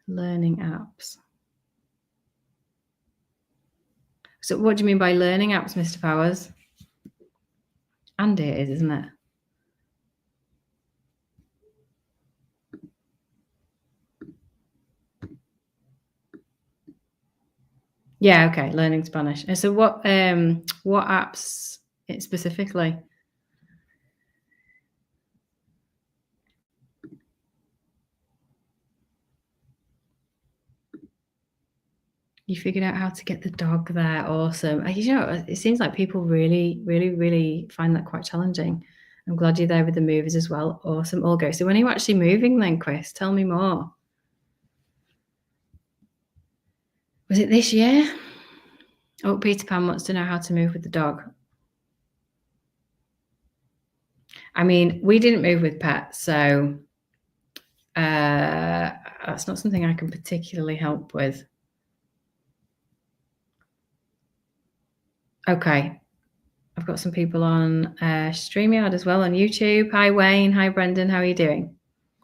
Learning apps. So what do you mean by learning apps, Mr. Powers? Andy it is, isn't it? Yeah, okay, learning Spanish. And so what apps specifically? You figured out how to get the dog there. Awesome. You know, it seems like people really, really, really find that quite challenging. I'm glad you're there with the movers as well. Awesome. All go. So when are you actually moving then, Chris? Tell me more. Was it this year? Oh, Peter Pan wants to know how to move with the dog. I mean, we didn't move with pets, so that's not something I can particularly help with. Okay. I've got some people on StreamYard as well on YouTube. Hi, Wayne. Hi, Brendan. How are you doing?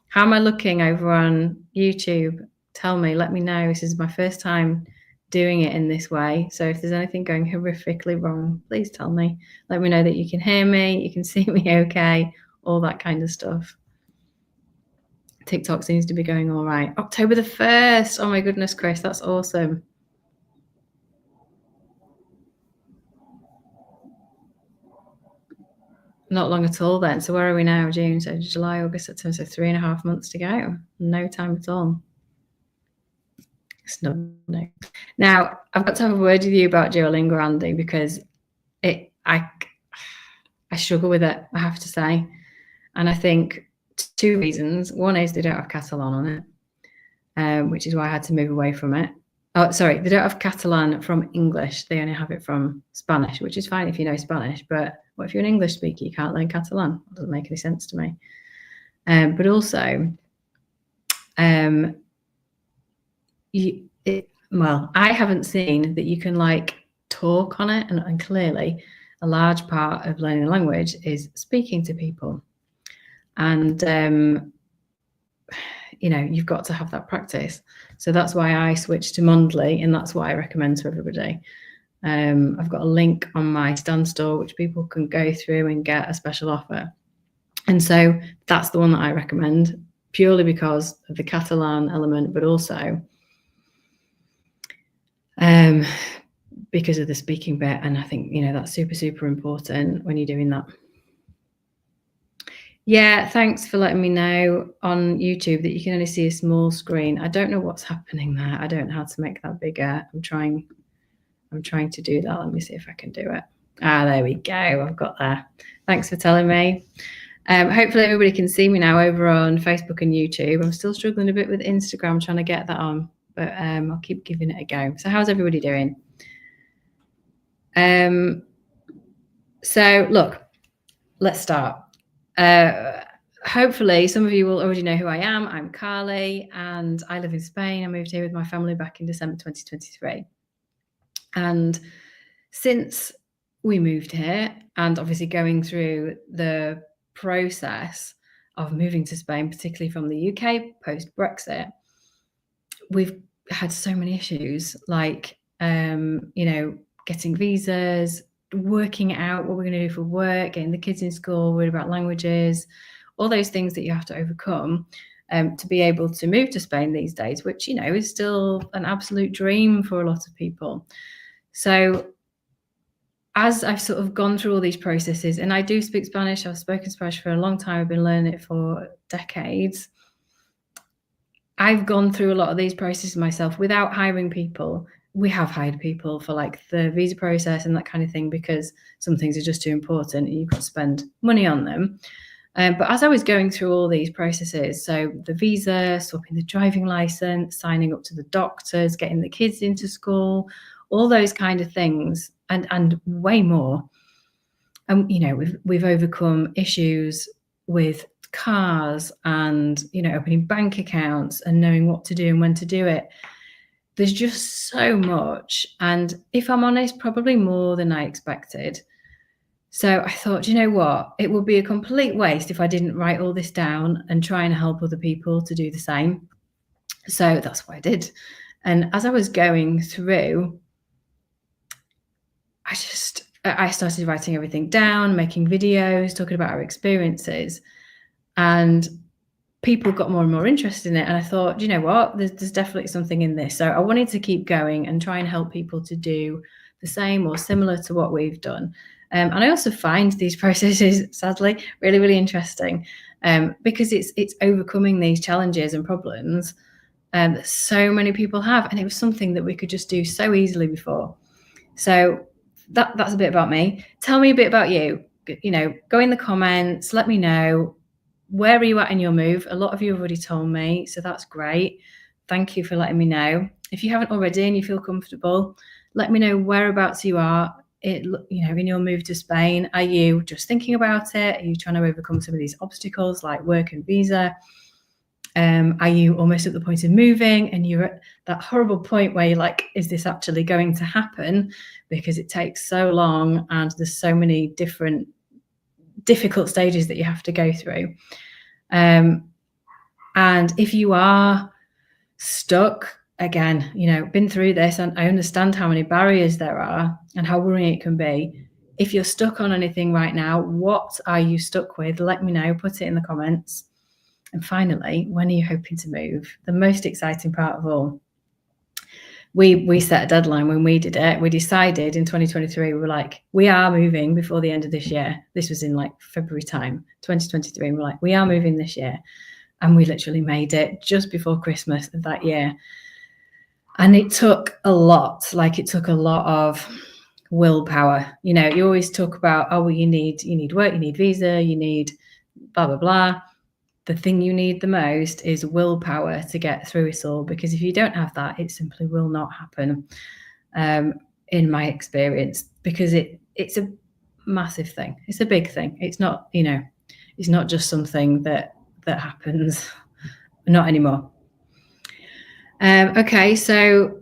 How am I looking over on YouTube? Tell me, let me know. This is my first time doing it in this way. So if there's anything going horrifically wrong, please tell me. Let me know that you can hear me, you can see me okay, all that kind of stuff. TikTok seems to be going all right. October the 1st. Oh my goodness, Chris, that's awesome. Not long at all then. So where are we now? June, so July, August, September, so 3.5 months to go. No time at all. It's not, no. Now, I've got to have a word with you about Duolingo, Andy, because I struggle with it, I have to say. And I think 2 reasons. One is they don't have Catalan on it, which is why I had to move away from it. Oh, sorry, they don't have Catalan from English. They only have it from Spanish, which is fine if you know Spanish. But what if you're an English speaker? You can't learn Catalan. It doesn't make any sense to me. But also, well, I haven't seen that you can like talk on it, and clearly a large part of learning a language is speaking to people. And you know, you've got to have that practice. So that's why I switched to Mondly, and that's what I recommend to everybody. I've got a link on my Stan store which people can go through and get a special offer. And so that's the one that I recommend, purely because of the Catalan element, but also because of the speaking bit. And I think, you know, that's super, super important when you're doing that. Yeah, thanks for letting me know on YouTube that you can only see a small screen. I don't know what's happening there. I don't know how to make that bigger. I'm trying to do that. Let me see if I can do it. There we go. I've got there. Thanks for telling me. Hopefully everybody can see me now over on Facebook and YouTube. I'm still struggling a bit with Instagram, trying to get that on, but I'll keep giving it a go. So how's everybody doing? So look, let's start. Hopefully some of you will already know who I am. I'm Carly and I live in Spain. I moved here with my family back in December 2023. And since we moved here, and obviously going through the process of moving to Spain, particularly from the UK post-Brexit, we've had so many issues, like, you know, getting visas, working out what we're going to do for work, getting the kids in school, worried about languages, all those things that you have to overcome to be able to move to Spain these days, which, you know, is still an absolute dream for a lot of people. So as I've sort of gone through all these processes, and I do speak Spanish, I've spoken Spanish for a long time, I've been learning it for decades. I've gone through a lot of these processes myself without hiring people. We have hired people for like the visa process and that kind of thing, because some things are just too important and you've got to spend money on them. But as I was going through all these processes, so the visa, swapping the driving license, signing up to the doctors, getting the kids into school, all those kind of things, and way more. And, you know, we've overcome issues with cars and, you know, opening bank accounts and knowing what to do and when to do it. There's just so much. And if I'm honest, probably more than I expected. So I thought, you know what, it would be a complete waste if I didn't write all this down and try and help other people to do the same. So that's what I did. And as I was going through, I started writing everything down, making videos, talking about our experiences, and people got more and more interested in it. And I thought, you know what, there's definitely something in this. So I wanted to keep going and try and help people to do the same or similar to what we've done. And I also find these processes, sadly, really, really interesting, because it's overcoming these challenges and problems that so many people have. And it was something that we could just do so easily before. So that's a bit about me. Tell me a bit about you. Go in the comments, let me know, where are you at in your move? A lot of you have already told me, so that's great. Thank you for letting me know. If you haven't already and you feel comfortable, let me know whereabouts you are in your move to Spain. Are you just thinking about it? Are you trying to overcome some of these obstacles like work and visa? Are you almost at the point of moving and you're at that horrible point where you're like, is this actually going to happen? Because it takes so long and there's so many different difficult stages that you have to go through. And if you are stuck, again, been through this, and I understand how many barriers there are and how worrying it can be. If you're stuck on anything right now, what are you stuck with? Let me know, put it in the comments. And finally, when are you hoping to move? The most exciting part of all. We set a deadline when we did it. We decided in 2023, we were like, we are moving before the end of this year. This was in like February time, 2023. And we're like, we are moving this year. And we literally made it just before Christmas of that year. And it took a lot. It took a lot of willpower. You always talk about, oh, well, you need work, you need visa, you need blah, blah, blah. The thing you need the most is willpower to get through it all, because if you don't have that, it simply will not happen, in my experience, because it's a massive thing. It's a big thing. It's not, it's not just something that happens. Not anymore. Okay, so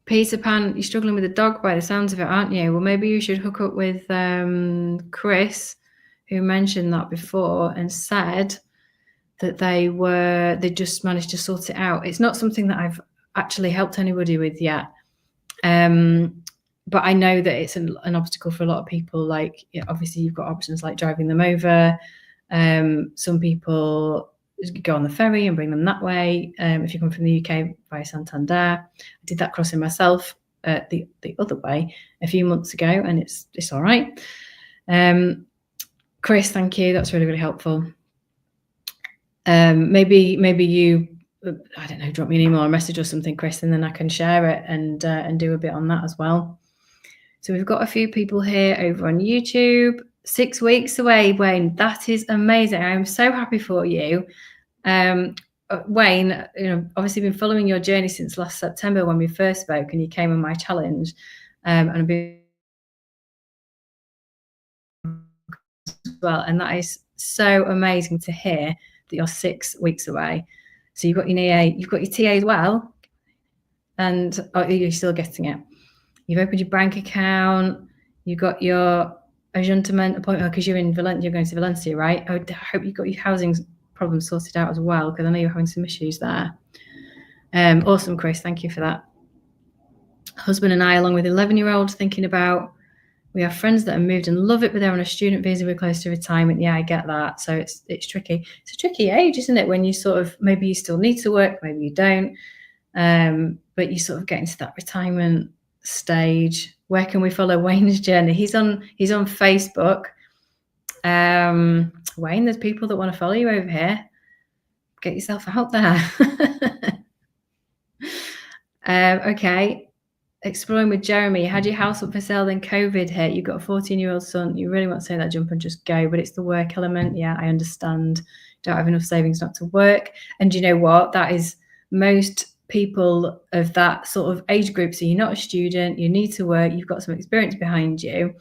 Peter Pan, you're struggling with a dog by the sounds of it, aren't you? Well, maybe you should hook up with Chris, who mentioned that before and said that they just managed to sort it out. It's not something that I've actually helped anybody with yet. But I know that it's an obstacle for a lot of people. Obviously you've got options like driving them over. Some people go on the ferry and bring them that way. If you come from the UK via Santander, I did that crossing myself the other way a few months ago, and it's all right. Chris, thank you. That's really, really helpful. Maybe you, I don't know, drop me an email or a message or something, Chris, and then I can share it and do a bit on that as well. So we've got a few people here over on YouTube. 6 weeks away, Wayne. That is amazing. I'm so happy for you. Wayne, obviously been following your journey since last September when we first spoke and you came on my challenge. And I've been as well. And that is so amazing to hear that you're 6 weeks away. So you've got your NEA, you've got your TA as well. And you're still getting it. You've opened your bank account. You've got your Ajuntament appointment because you're in Valencia. You're going to Valencia, right? I hope you've got your housing problems sorted out as well, because I know you're having some issues there. Awesome, Chris. Thank you for that. Husband and I, along with 11-year-old, thinking about. We have friends that have moved and love it, but they're on a student visa. We're close to retirement. Yeah, I get that. So it's tricky. It's a tricky age, isn't it? When you sort of, maybe you still need to work, maybe you don't. But you sort of get into that retirement stage. Where can we follow Wayne's journey? He's on Facebook. Wayne, there's people that want to follow you over here. Get yourself out there. Okay. Exploring with Jeremy. You had your house up for sale, then COVID hit. You've got a 14-year-old son. You really want to say that jump and just go, but it's the work element. Yeah, I understand. Don't have enough savings not to work. And you know what? That is most people of that sort of age group. So you're not a student. You need to work. You've got some experience behind you.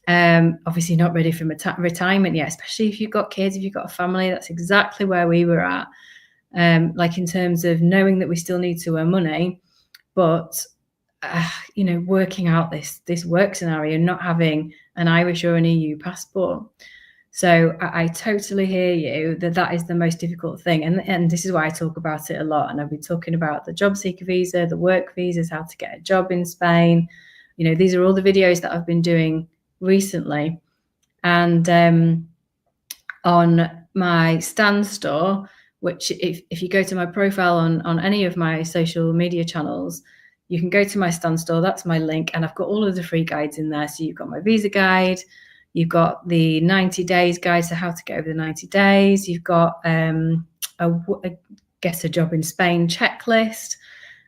Obviously not ready for retirement yet, especially if you've got kids, if you've got a family. That's exactly where we were at. In terms of knowing that we still need to earn money, but working out this work scenario, not having an Irish or an EU passport. So I totally hear you that is the most difficult thing. And this is why I talk about it a lot. And I've been talking about the job seeker visa, the work visas, how to get a job in Spain. These are all the videos that I've been doing recently. And on my Stan store, which if you go to my profile on any of my social media channels, you can go to my Stan store. That's my link. And I've got all of the free guides in there. So you've got my visa guide. You've got the 90 days guide, so how to get over the 90 days. You've got get a job in Spain checklist.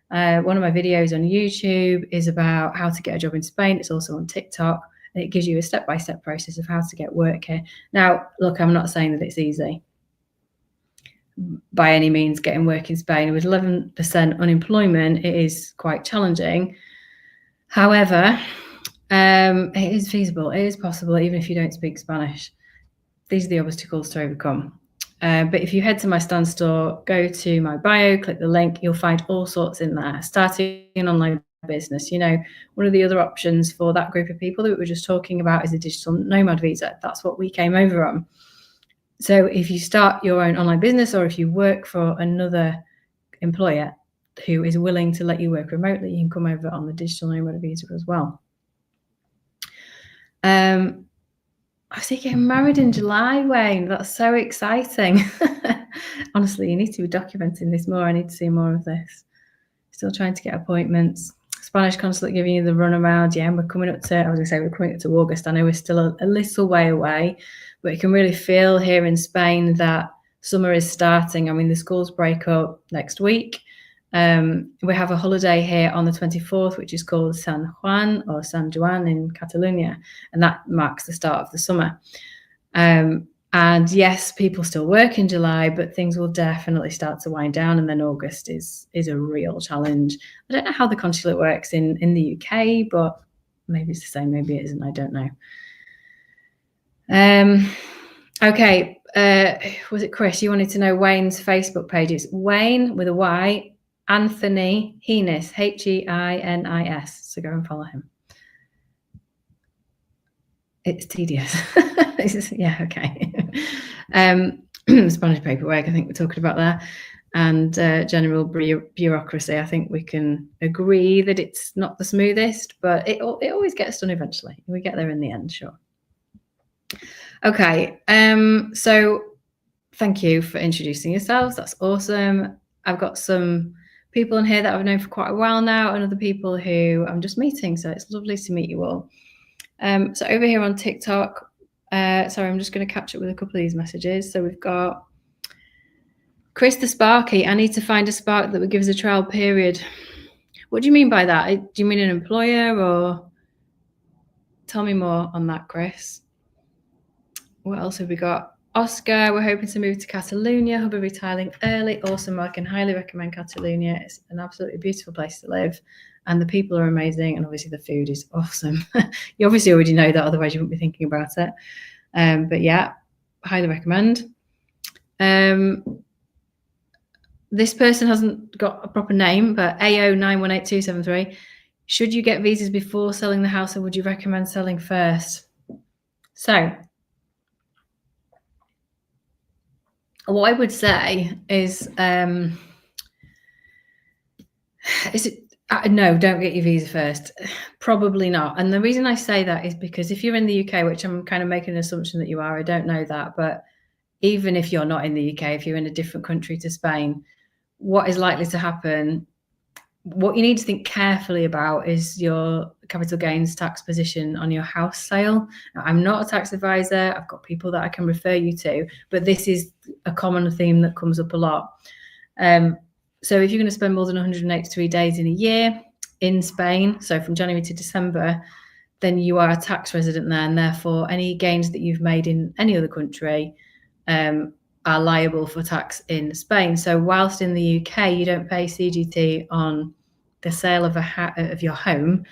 One of my videos on YouTube is about how to get a job in Spain. It's also on TikTok. And it gives you a step-by-step process of how to get work here. Now, look, I'm not saying that it's easy by any means getting work in Spain. With 11% unemployment, it is quite challenging. However, it is feasible. It is possible, even if you don't speak Spanish. These are the obstacles to overcome. But if you head to my Stan store, go to my bio, click the link, you'll find all sorts in there. Starting an online business. One of the other options for that group of people that we were just talking about is a digital nomad visa. That's what we came over on. So if you start your own online business, or if you work for another employer who is willing to let you work remotely, you can come over on the digital nomad visa as well. I see getting married in July, Wayne. That's so exciting. Honestly, you need to be documenting this more. I need to see more of this. Still trying to get appointments. Spanish consulate giving you the runaround. Yeah, and we're coming up to August. I know we're still a little way away, but you can really feel here in Spain that summer is starting. I mean, the schools break up next week. We have a holiday here on the 24th, which is called San Juan or San Juan in Catalonia, and that marks the start of the summer. And yes, people still work in July, but things will definitely start to wind down, and then August is a real challenge. I don't know how the consulate works in the UK, but maybe it's the same, maybe it isn't, I don't know. Okay, was it Chris? You wanted to know Wayne's Facebook page. It's Wayne with a Y, Anthony Henis, Heinis. So go and follow him. It's tedious. Yeah, okay. Spanish paperwork, I think we're talking about there, and general bureaucracy. I think we can agree that it's not the smoothest, but it always gets done eventually. We get there in the end, sure. Okay, so thank you for introducing yourselves. That's awesome. I've got some people in here that I've known for quite a while now, and other people who I'm just meeting, so it's lovely to meet you all. So over here on TikTok, sorry, I'm just going to catch up with a couple of these messages. So we've got Chris the Sparky. I need to find a spark that would give us a trial period. What do you mean by that? Do you mean an employer, or tell me more on that, Chris? What else have we got? Oscar, we're hoping to move to Catalonia. Hubby retiring early. Awesome. I can highly recommend Catalonia. It's an absolutely beautiful place to live, and the people are amazing, and obviously the food is awesome. You obviously already know that, otherwise you wouldn't be thinking about it. But yeah, highly recommend. This person hasn't got a proper name, but AO918273. Should you get visas before selling the house, or would you recommend selling first? So what I would say is no, don't get your visa first. Probably not. And the reason I say that is because if you're in the UK, which I'm kind of making an assumption that you are, I don't know that, but even if you're not in the UK, if you're in a different country to Spain, what is likely to happen, what you need to think carefully about is your capital gains tax position on your house sale. Now, I'm not a tax advisor. I've got people that I can refer you to, but this is a common theme that comes up a lot. So if you're going to spend more than 183 days in a year in Spain, so from January to December, then you are a tax resident there, and therefore any gains that you've made in any other country are liable for tax in Spain. So whilst in the UK you don't pay CGT on the sale of your home,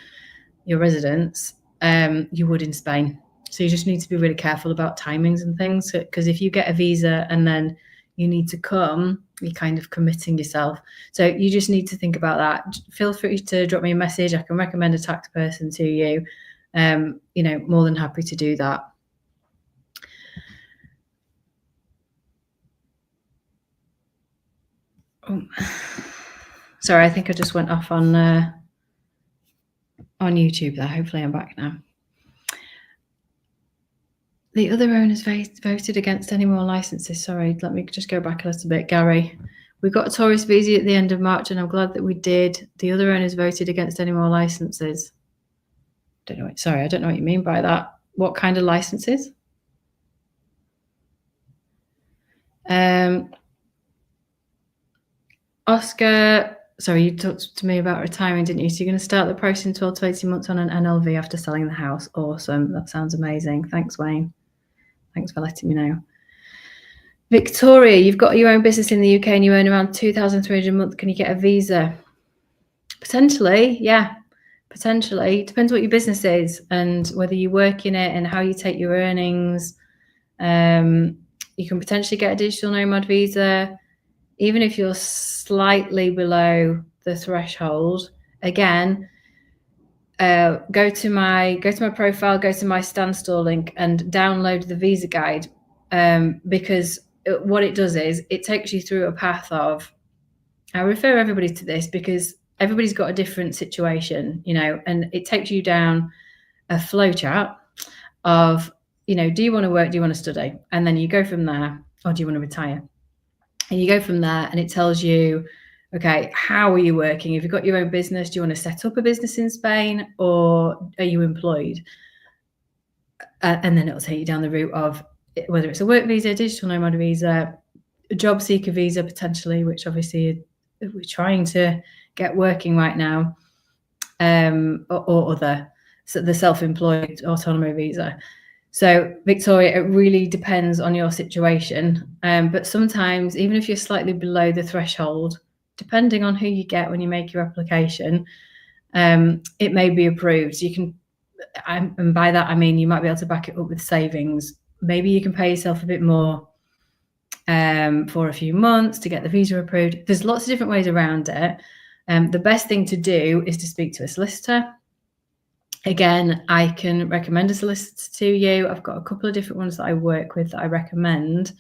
your residence, you would in Spain. So you just need to be really careful about timings and things, because if you get a visa and then you need to come, you're kind of committing yourself. So you just need to think about that. Feel free to drop me a message. I can recommend a tax person to you. More than happy to do that. Oh. Sorry, I think I just went off on YouTube there. Hopefully I'm back now. The other owners voted against any more licenses. Sorry, let me just go back a little bit, Gary. We got a tourist visa at the end of March, and I'm glad that we did. The other owners voted against any more licenses. I don't know what you mean by that. What kind of licenses? Oscar, sorry, you talked to me about retiring, didn't you? So you're going to start the process in 12 to 18 months on an NLV after selling the house. Awesome. That sounds amazing. Thanks, Wayne. Thanks for letting me know. Victoria, you've got your own business in the UK and you earn around 2,300 a month. Can you get a visa? Potentially, yeah. Potentially. Depends what your business is and whether you work in it and how you take your earnings. You can potentially get a digital nomad visa, even if you're slightly below the threshold. Again, go to my profile, go to my standstill link and download the visa guide, because what it does is it takes you through a path of, I refer everybody to this because everybody's got a different situation, and it takes you down a flow chart of, do you want to work? Do you want to study? And then you go from there, or do you want to retire? And you go from there and it tells you, okay, how are you working? If you've got your own business, do you want to set up a business in Spain or are you employed? And then it'll take you down the route of whether it's a work visa, digital nomad visa, a job seeker visa potentially, which obviously we're trying to get working right now, or other, so the self-employed autonomo visa. So Victoria, it really depends on your situation. But sometimes, even if you're slightly below the threshold, depending on who you get when you make your application, it may be approved. So you can, and by that I mean you might be able to back it up with savings. Maybe you can pay yourself a bit more for a few months to get the visa approved. There's lots of different ways around it. The best thing to do is to speak to a solicitor. Again, I can recommend a solicitor to you. I've got a couple of different ones that I work with that I recommend.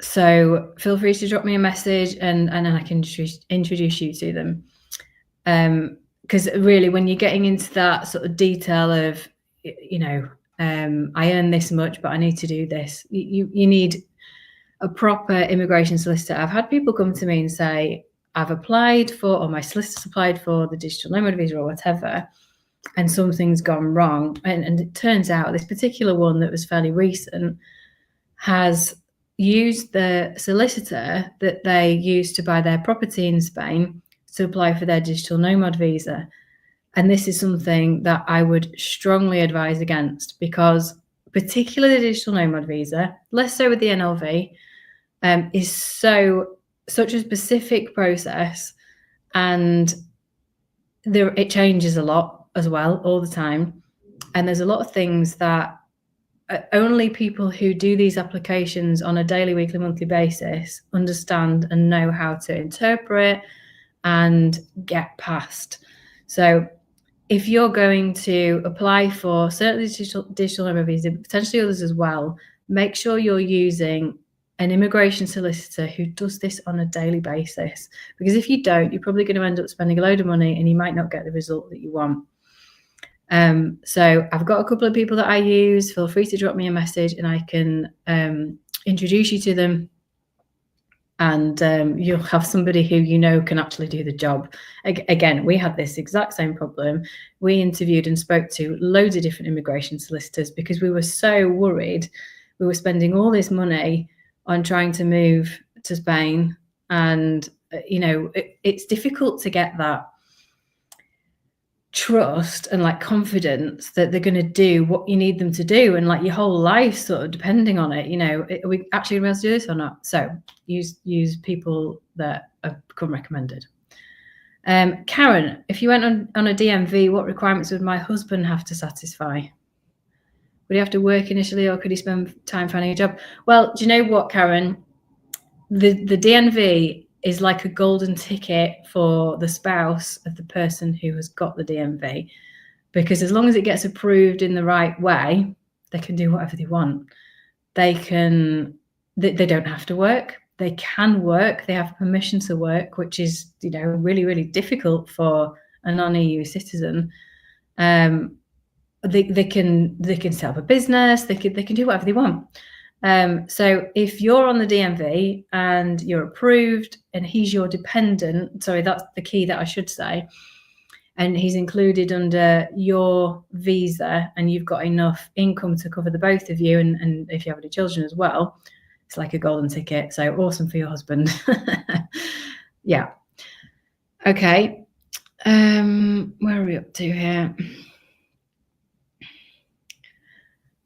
So feel free to drop me a message and then I can introduce you to them. Because really, when you're getting into that sort of detail of, I earn this much, but I need to do this, you need a proper immigration solicitor. I've had people come to me and say, I've applied for, or my solicitor's applied for the digital nomad visa or whatever, and something's gone wrong. And it turns out this particular one that was fairly recent has used the solicitor that they used to buy their property in Spain to apply for their digital nomad visa. And this is something that I would strongly advise against, because particularly the digital nomad visa, less so with the NLV, is such a specific process, and it changes a lot as well all the time. And there's a lot of things that only people who do these applications on a daily, weekly, monthly basis understand and know how to interpret and get past. So if you're going to apply for certainly digital nomad visa, potentially others as well, make sure you're using an immigration solicitor who does this on a daily basis. Because if you don't, you're probably going to end up spending a load of money and you might not get the result that you want. So I've got a couple of people that I use. Feel free to drop me a message and I can introduce you to them. And you'll have somebody who can actually do the job. Again, we had this exact same problem. We interviewed and spoke to loads of different immigration solicitors because we were so worried. We were spending all this money on trying to move to Spain, and it's difficult to get that trust and confidence that they're going to do what you need them to do, and your whole life sort of depending on it. Are we actually going to be able to do this or not? So use people that have become recommended. Karen, if you went on a DMV, what requirements would my husband have to satisfy? Would he have to work initially, or could he spend time finding a job? Well, do you know what, Karen? The DNV is like a golden ticket for the spouse of the person who has got the DNV, because as long as it gets approved in the right way, they can do whatever they want. They don't have to work. They can work. They have permission to work, which is, really, really difficult for a non-EU citizen. They can set up a business. They can do whatever they want. So if you're on the DMV and you're approved and he's your dependent, sorry, that's the key that I should say, and he's included under your visa and you've got enough income to cover the both of you, and if you have any children as well, it's like a golden ticket. So awesome for your husband. Yeah. Okay. Where are we up to here?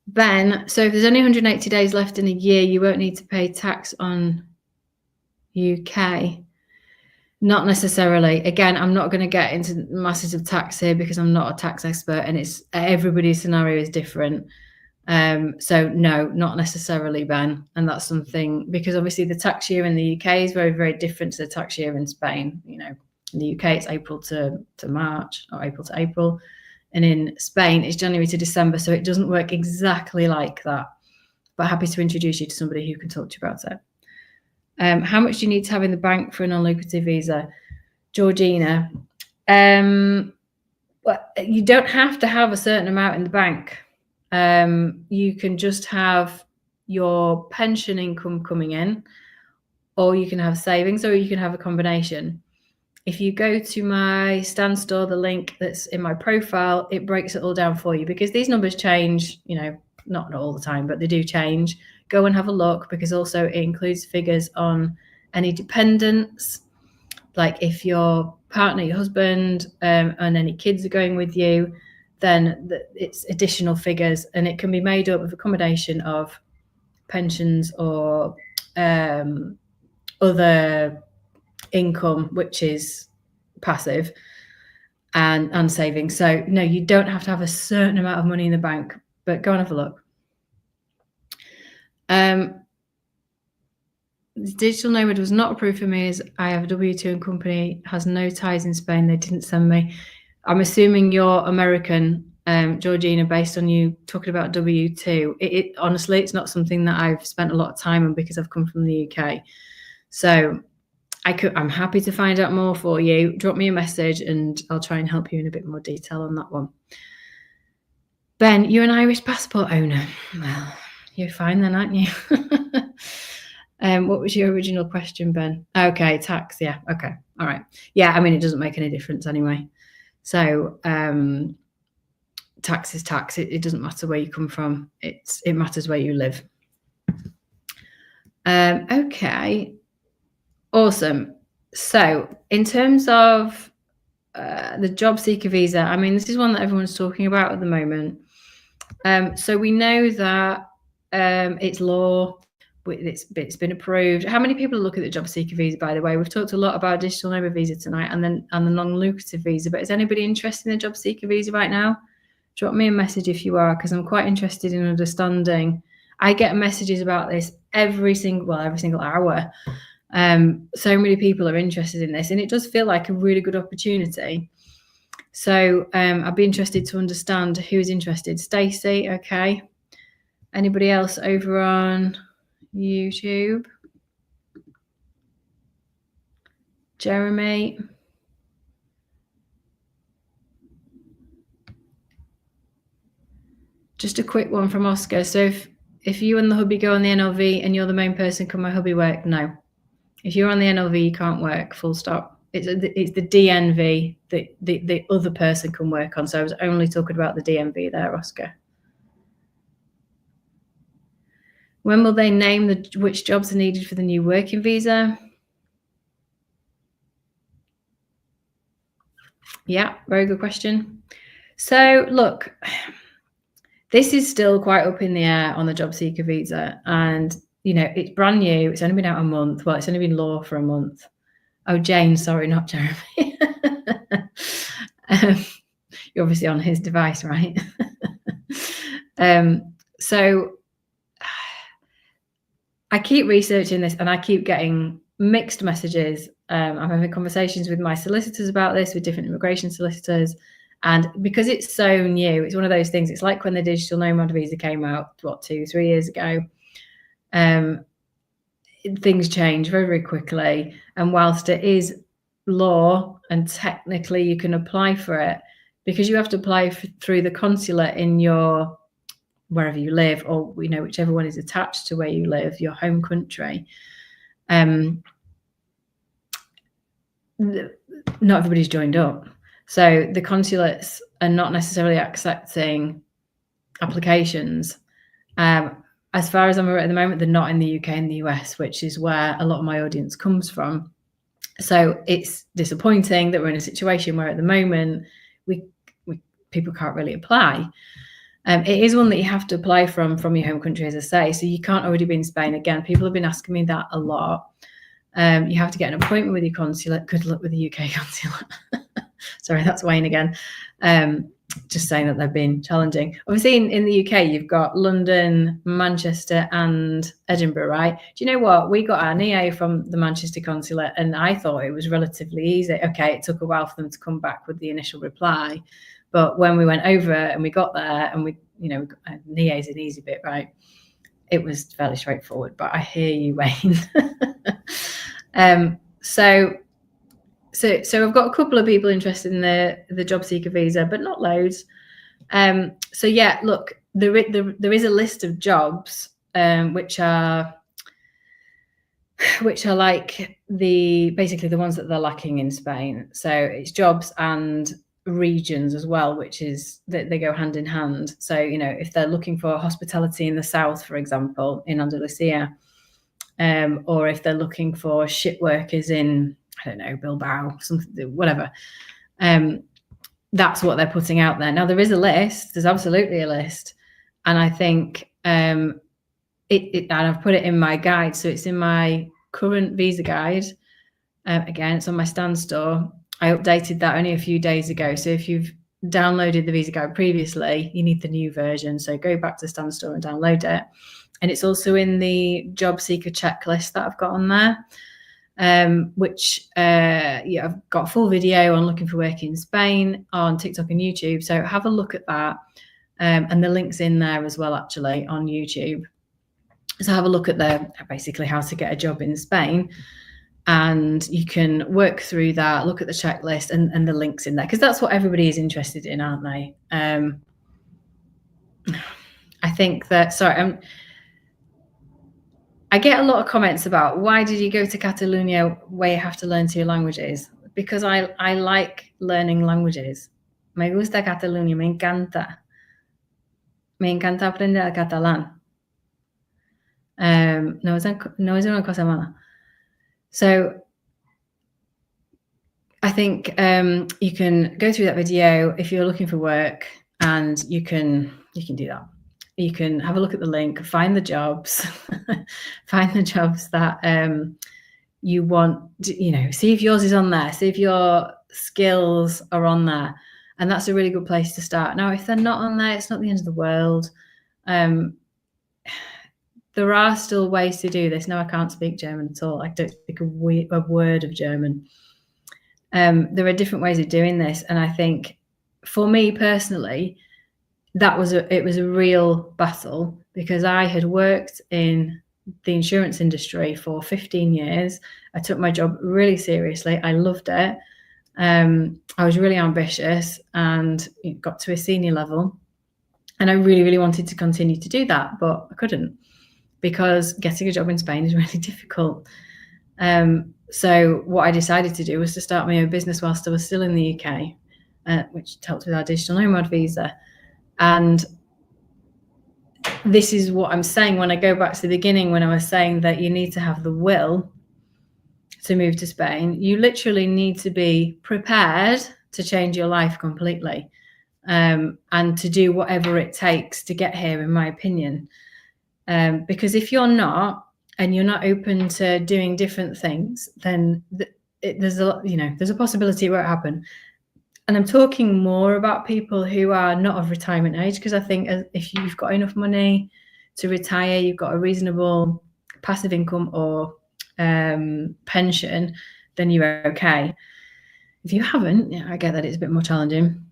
Ben, so if there's only 180 days left in a year, you won't need to pay tax on UK. Not necessarily. Again, I'm not going to get into masses of tax here because I'm not a tax expert, and everybody's scenario is different. So no, not necessarily, Ben. And that's something, because obviously the tax year in the UK is very, very different to the tax year in Spain. In the UK, it's April to March, or April to April. And in Spain, it's January to December. So it doesn't work exactly like that. But happy to introduce you to somebody who can talk to you about it. How much do you need to have in the bank for a non-lucrative visa? Georgina, well, you don't have to have a certain amount in the bank. You can just have your pension income coming in, or you can have savings, or you can have a combination. If you go to my Stan Store, the link that's in my profile, it breaks it all down for you, because these numbers change, not all the time, but they do change. Go and have a look, because also it includes figures on any dependents, like if your partner, your husband, and any kids are going with you, then it's additional figures, and it can be made up of a combination of pensions or other income, which is passive, and savings. So no, you don't have to have a certain amount of money in the bank, but go and have a look. Digital nomad was not approved for me, as I have a W2 and company has no ties in Spain. They didn't send me. I'm assuming you're American, Georgina, based on you talking about W2. Honestly, it's not something that I've spent a lot of time on, because I've come from the UK. So I'm happy to find out more for you. Drop me a message and I'll try and help you in a bit more detail on that one. Ben, you're an Irish passport owner. Well, you're fine then, aren't you? What was your original question, Ben? Okay, tax. Yeah. Okay. All right. Yeah. I mean, it doesn't make any difference anyway. So tax is tax. It doesn't matter where you come from. It matters where you live. Okay. Awesome. So in terms of the job seeker visa, I mean, this is one that everyone's talking about at the moment. So we know that it's law. It's been approved. How many people look at the job seeker visa, by the way? We've talked a lot about digital nomad visa tonight, and the non-lucrative visa, but is anybody interested in the job seeker visa right now? Drop me a message if you are, because I'm quite interested in understanding. I get messages about this every single hour. So many people are interested in this, and it does feel like a really good opportunity. So I'd be interested to understand who's interested. Stacey, okay. Anybody else over on YouTube? Jeremy? Just a quick one from Oscar. So if you and the hubby go on the NLV and you're the main person, can my hubby work? No. If you're on the NLV, you can't work, full stop. It's the DNV that the other person can work on. So I was only talking about the DNV there, Oscar. When will they name which jobs are needed for the new working visa? Yeah, very good question. So look, this is still quite up in the air on the job seeker visa, and it's brand new. It's only been out a month. Well, it's only been law for a month. Oh, Jane, sorry, not Jeremy. You're obviously on his device, right? So I keep researching this and I keep getting mixed messages. I'm having conversations with my solicitors about this, with different immigration solicitors. And because it's so new, it's one of those things. It's like when the digital nomad visa came out, 2-3 years ago. Things change very, very quickly. And whilst it is law and technically you can apply for it, because you have to apply through the consulate in your wherever you live, or whichever one is attached to where you live, your home country. Not everybody's joined up, so the consulates are not necessarily accepting applications. As far as I'm aware at the moment, they're not in the UK and the US, which is where a lot of my audience comes from. So it's disappointing that we're in a situation where at the moment people can't really apply. It is one that you have to apply from your home country, as I say. So you can't already be in Spain. Again, people have been asking me that a lot. You have to get an appointment with your consulate. Good luck with the UK consulate. Sorry, that's Wayne again. Just saying that they've been challenging. Obviously, in the UK, you've got London, Manchester, and Edinburgh, right? Do you know what? We got our NIA from the Manchester consulate, and I thought it was relatively easy. Okay, it took a while for them to come back with the initial reply. But when we went over and we got there and NIA is an easy bit, right? It was fairly straightforward, but I hear you, Wayne. So I've got a couple of people interested in the job seeker visa, but not loads. So yeah, look, there is a list of jobs which are like basically the ones that they're lacking in Spain. So it's jobs and regions as well, which is that they go hand in hand. So if they're looking for hospitality in the south, for example, in Andalusia, or if they're looking for ship workers in, I don't know, Bilbao, something, whatever, that's what they're putting out there. Now there is a list. There's absolutely a list, and I think and I've put it in my guide. So it's in my current visa guide. Again, it's on my Stan store. I updated that only a few days ago. So if you've downloaded the visa guide previously, you need the new version. So go back to Stan store and download it. And it's also in the job seeker checklist that I've got on there, which I've got a full video on looking for work in Spain on TikTok and YouTube. So have a look at that. And the link's in there as well, actually, on YouTube. So have a look at basically how to get a job in Spain. And you can work through that, look at the checklist and the links in there, because that's what everybody is interested in, aren't they? I think that, I get a lot of comments about, why did you go to Catalonia where you have to learn 2 languages? Because I like learning languages. Me gusta Catalunya, me encanta. Me encanta aprender el catalán. No es una cosa mala. So I think you can go through that video if you're looking for work, and you can do that. You can have a look at the link, find the jobs, find the jobs that you want, see if yours is on there, see if your skills are on there. And that's a really good place to start. Now, if they're not on there, it's not the end of the world. There are still ways to do this. Now, I can't speak German at all. I don't speak a word of German. There are different ways of doing this. And I think for me personally, it was a real battle, because I had worked in the insurance industry for 15 years. I took my job really seriously. I loved it. I was really ambitious and got to a senior level. And I really, really wanted to continue to do that, but I couldn't, because getting a job in Spain is really difficult. So what I decided to do was to start my own business whilst I was still in the UK, which helped with our digital nomad visa. And this is what I'm saying when I go back to the beginning, when I was saying that you need to have the will to move to Spain. You literally need to be prepared to change your life completely, and to do whatever it takes to get here, in my opinion. Because if you're not, and you're not open to doing different things, then there's a possibility it won't happen. And I'm talking more about people who are not of retirement age, because I think if you've got enough money to retire, you've got a reasonable passive income or pension, then you're okay. If you haven't, I get that it's a bit more challenging.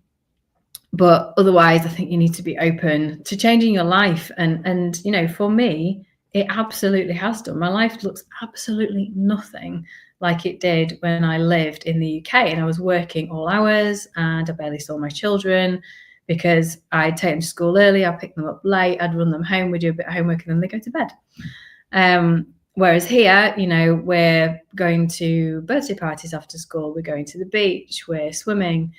But otherwise, I think you need to be open to changing your life. And for me, it absolutely has done. My life looks absolutely nothing like it did when I lived in the UK and I was working all hours and I barely saw my children because I'd take them to school early, I'd pick them up late, I'd run them home, we'd do a bit of homework and then they go to bed. Whereas here, we're going to birthday parties after school, we're going to the beach, we're swimming,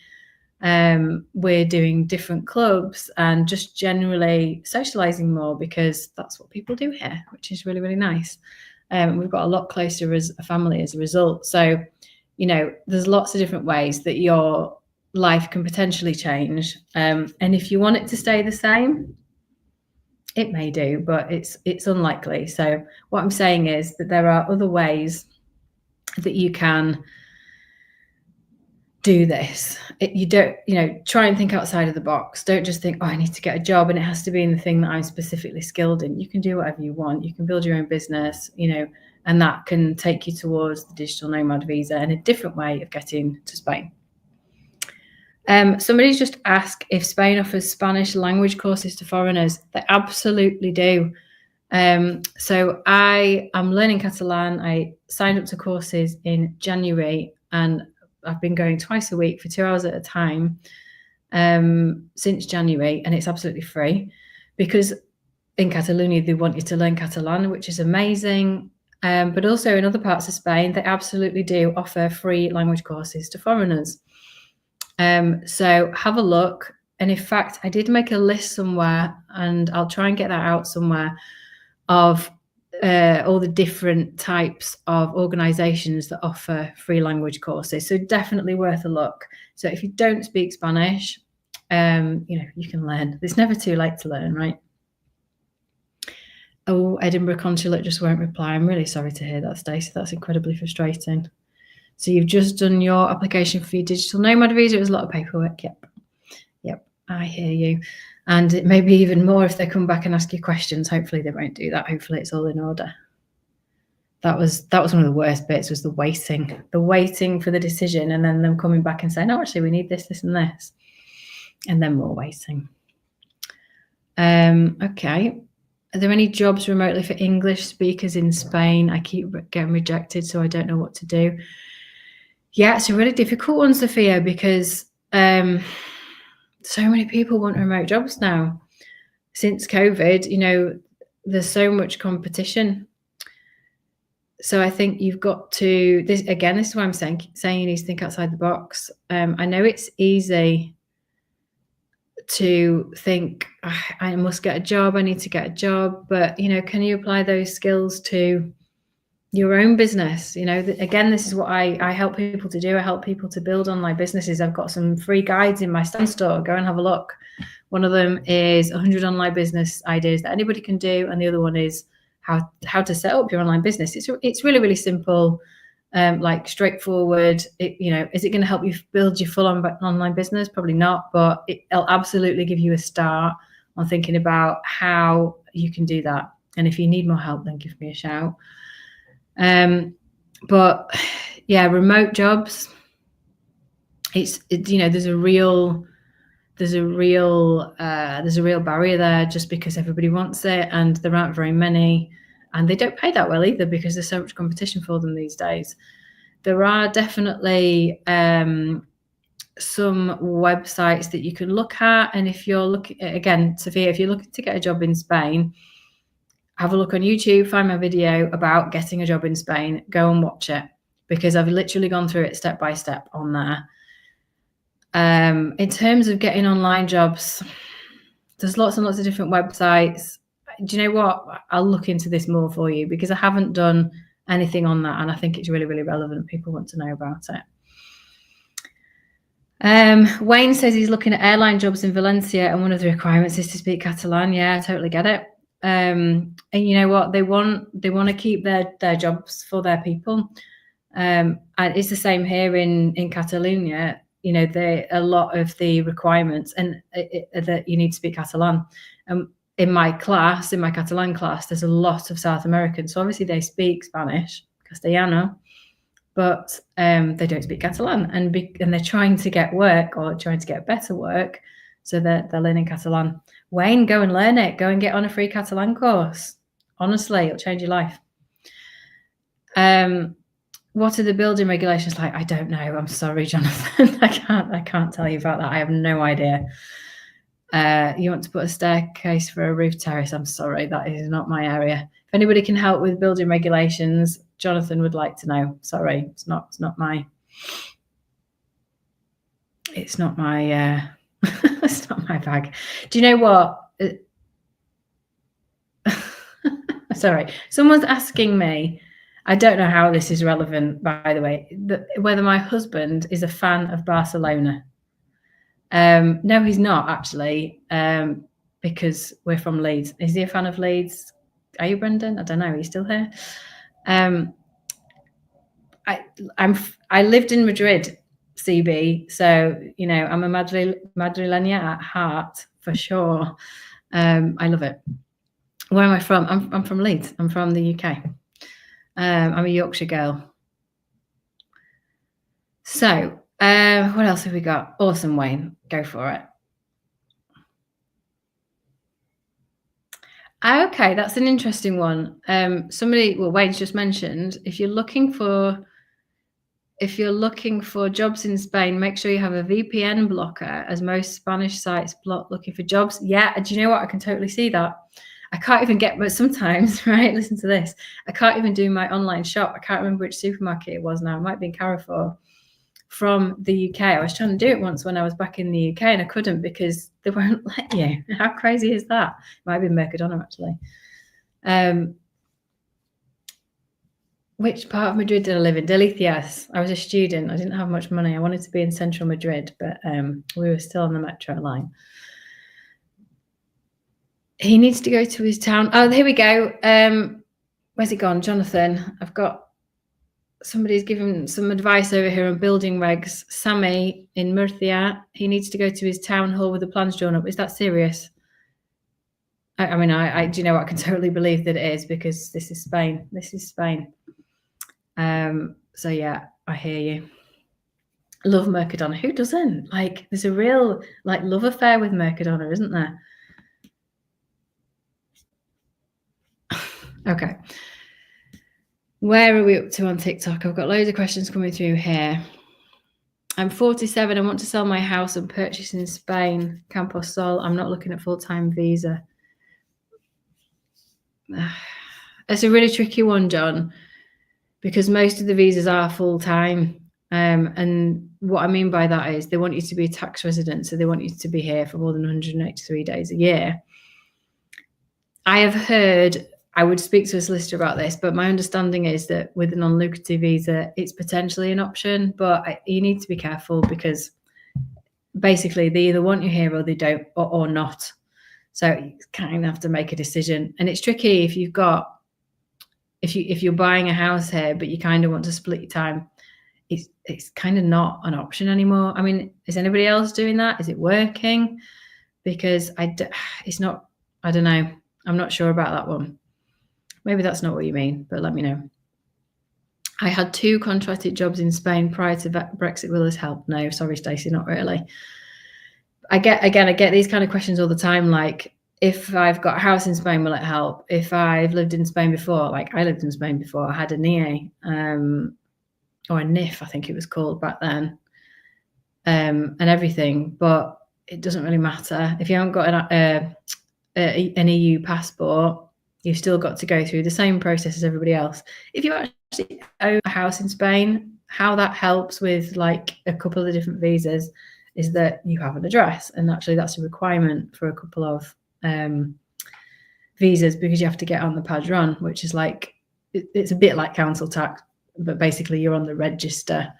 we're doing different clubs and just generally socializing more because that's what people do here, which is really, really nice. We've got a lot closer as a family as a result. So, there's lots of different ways that your life can potentially change. And if you want it to stay the same, it may do, but it's unlikely. So what I'm saying is that there are other ways that you can do this. You don't, try and think outside of the box. Don't just think, I need to get a job and it has to be in the thing that I'm specifically skilled in. You can do whatever you want. You can build your own business, and that can take you towards the digital nomad visa and a different way of getting to Spain. Somebody's just asked if Spain offers Spanish language courses to foreigners. They absolutely do. So I am learning Catalan. I signed up to courses in January and I've been going twice a week for 2 hours at a time since January, and it's absolutely free because in Catalonia they want you to learn Catalan, which is amazing. But also in other parts of Spain, they absolutely do offer free language courses to foreigners. So have a look. And in fact, I did make a list somewhere, and I'll try and get that out somewhere, of all the different types of organizations that offer free language courses. So definitely worth a look. So if you don't speak Spanish, you can learn. It's never too late to learn, right? Oh, Edinburgh Consulate just won't reply. I'm really sorry to hear that, Stacey. That's incredibly frustrating. So you've just done your application for your digital nomad visa. It was a lot of paperwork. Yep, I hear you. And it may be even more if they come back and ask you questions. Hopefully they won't do that. Hopefully it's all in order. That was one of the worst bits, was the waiting for the decision, and then them coming back and saying, "Oh, actually, we need this, this, and this," and then more waiting. Okay. Are there any jobs remotely for English speakers in Spain? I keep getting rejected, so I don't know what to do. Yeah, it's a really difficult one, Sophia, because so many people want remote jobs now. Since COVID, there's so much competition. So I think you've got to, this is why I'm saying you need to think outside the box. I know it's easy to think, I must get a job, I need to get a job, but can you apply those skills to your own business? Again, this is what I help people to do. I help people to build online businesses. I've got some free guides in my stand store. Go and have a look. One of them is 100 online business ideas that anybody can do, and the other one is how to set up your online business. It's really, really simple, straightforward. Is it going to help you build your full online business? Probably not, but it'll absolutely give you a start on thinking about how you can do that. And if you need more help, then give me a shout. But yeah, remote jobs, there's a real barrier there, just because everybody wants it and there aren't very many, and they don't pay that well either because there's so much competition for them these days. There are definitely some websites that you can look at, and if you're looking, again, Sophia, if you're looking to get a job in Spain, have a look on YouTube, find my video about getting a job in Spain, go and watch it, because I've literally gone through it step by step on there. In terms of getting online jobs, there's lots and lots of different websites. Do you know what? I'll look into this more for you because I haven't done anything on that, and I think it's really, really relevant. People want to know about it. Wayne says he's looking at airline jobs in Valencia, and one of the requirements is to speak Catalan. Yeah, I totally get it. And you know what? They want to keep their jobs for their people. And it's the same here in Catalonia. a lot of the requirements and that you need to speak Catalan. In my Catalan class, there's a lot of South Americans. So obviously they speak Spanish, Castellano, but they don't speak Catalan, and they're trying to get work or trying to get better work, so they're learning Catalan. Wayne, go and learn it. Go and get on a free Catalan course. Honestly, it'll change your life. What are the building regulations like? I don't know. I'm sorry, Jonathan. I can't tell you about that. I have no idea. You want to put a staircase for a roof terrace? I'm sorry, that is not my area. If anybody can help with building regulations, Jonathan would like to know. Sorry, it's not my it's not my bag. Do you know what? Sorry, someone's asking me, I don't know how this is relevant, by the way, whether my husband is a fan of Barcelona. No, he's not actually, because we're from Leeds. Is he a fan of Leeds? Are you, Brendan? I don't know. Are you still here? I lived in Madrid, CB, so I'm a Madrileña at heart for sure. I love it. Where am I from? I'm from Leeds. I'm from the UK. I'm a Yorkshire girl. So what else have we got? Awesome, Wayne. Go for it. Okay, that's an interesting one. Wayne's just mentioned, if you're looking for jobs in Spain, make sure you have a VPN blocker, as most Spanish sites block looking for jobs. Yeah, do you know what? I can totally see that. I can't even but sometimes, right? Listen to this. I can't even do my online shop. I can't remember which supermarket it was now. It might be in Carrefour from the UK. I was trying to do it once when I was back in the UK and I couldn't because they won't let you. How crazy is that? It might be Mercadona, actually. Which part of Madrid did I live in? Delicias. I was a student. I didn't have much money. I wanted to be in central Madrid, but we were still on the metro line. He needs to go to his town. Oh, here we go. Where's it gone? Jonathan, I've got somebody's given some advice over here on building regs. Sammy in Murcia, he needs to go to his town hall with the plans drawn up. Is that serious? I mean, do you know what? I can totally believe that it is, because this is Spain. This is Spain. So yeah, I hear you. Love Mercadona. Who doesn't? Like, there's a real love affair with Mercadona, isn't there? Okay. Where are we up to on TikTok? I've got loads of questions coming through here. I'm 47 and want to sell my house and purchase in Spain, Campo Sol. I'm not looking at full-time visa. It's a really tricky one, John, because most of the visas are full-time. And what I mean by that is they want you to be a tax resident, so they want you to be here for more than 183 days a year. I have heard, I would speak to a solicitor about this, but my understanding is that with a non-lucrative visa, it's potentially an option, but you need to be careful because basically they either want you here or they don't, or not. So you kind of have to make a decision. And it's tricky if you've got, if you're buying a house here, but you kind of want to split your time, it's kind of not an option anymore. I mean, is anybody else doing that? Is it working? Because it's not, I don't know. I'm not sure about that one. Maybe that's not what you mean, but let me know. I had 2 contracted jobs in Spain prior to Brexit. Will this help? No, sorry, Stacey, not really. I get these kind of questions all the time. Like, if I've got a house in Spain, will it help? If I've lived in Spain before, like I lived in Spain before, I had a NIE, or a NIF, I think it was called back then, and everything. But it doesn't really matter. If you haven't got an EU passport, you've still got to go through the same process as everybody else. If you actually own a house in Spain, how that helps with like a couple of different visas is that you have an address, and actually that's a requirement for a couple of visas, because you have to get on the Padron, which is like, it's a bit like council tax, but basically you're on the register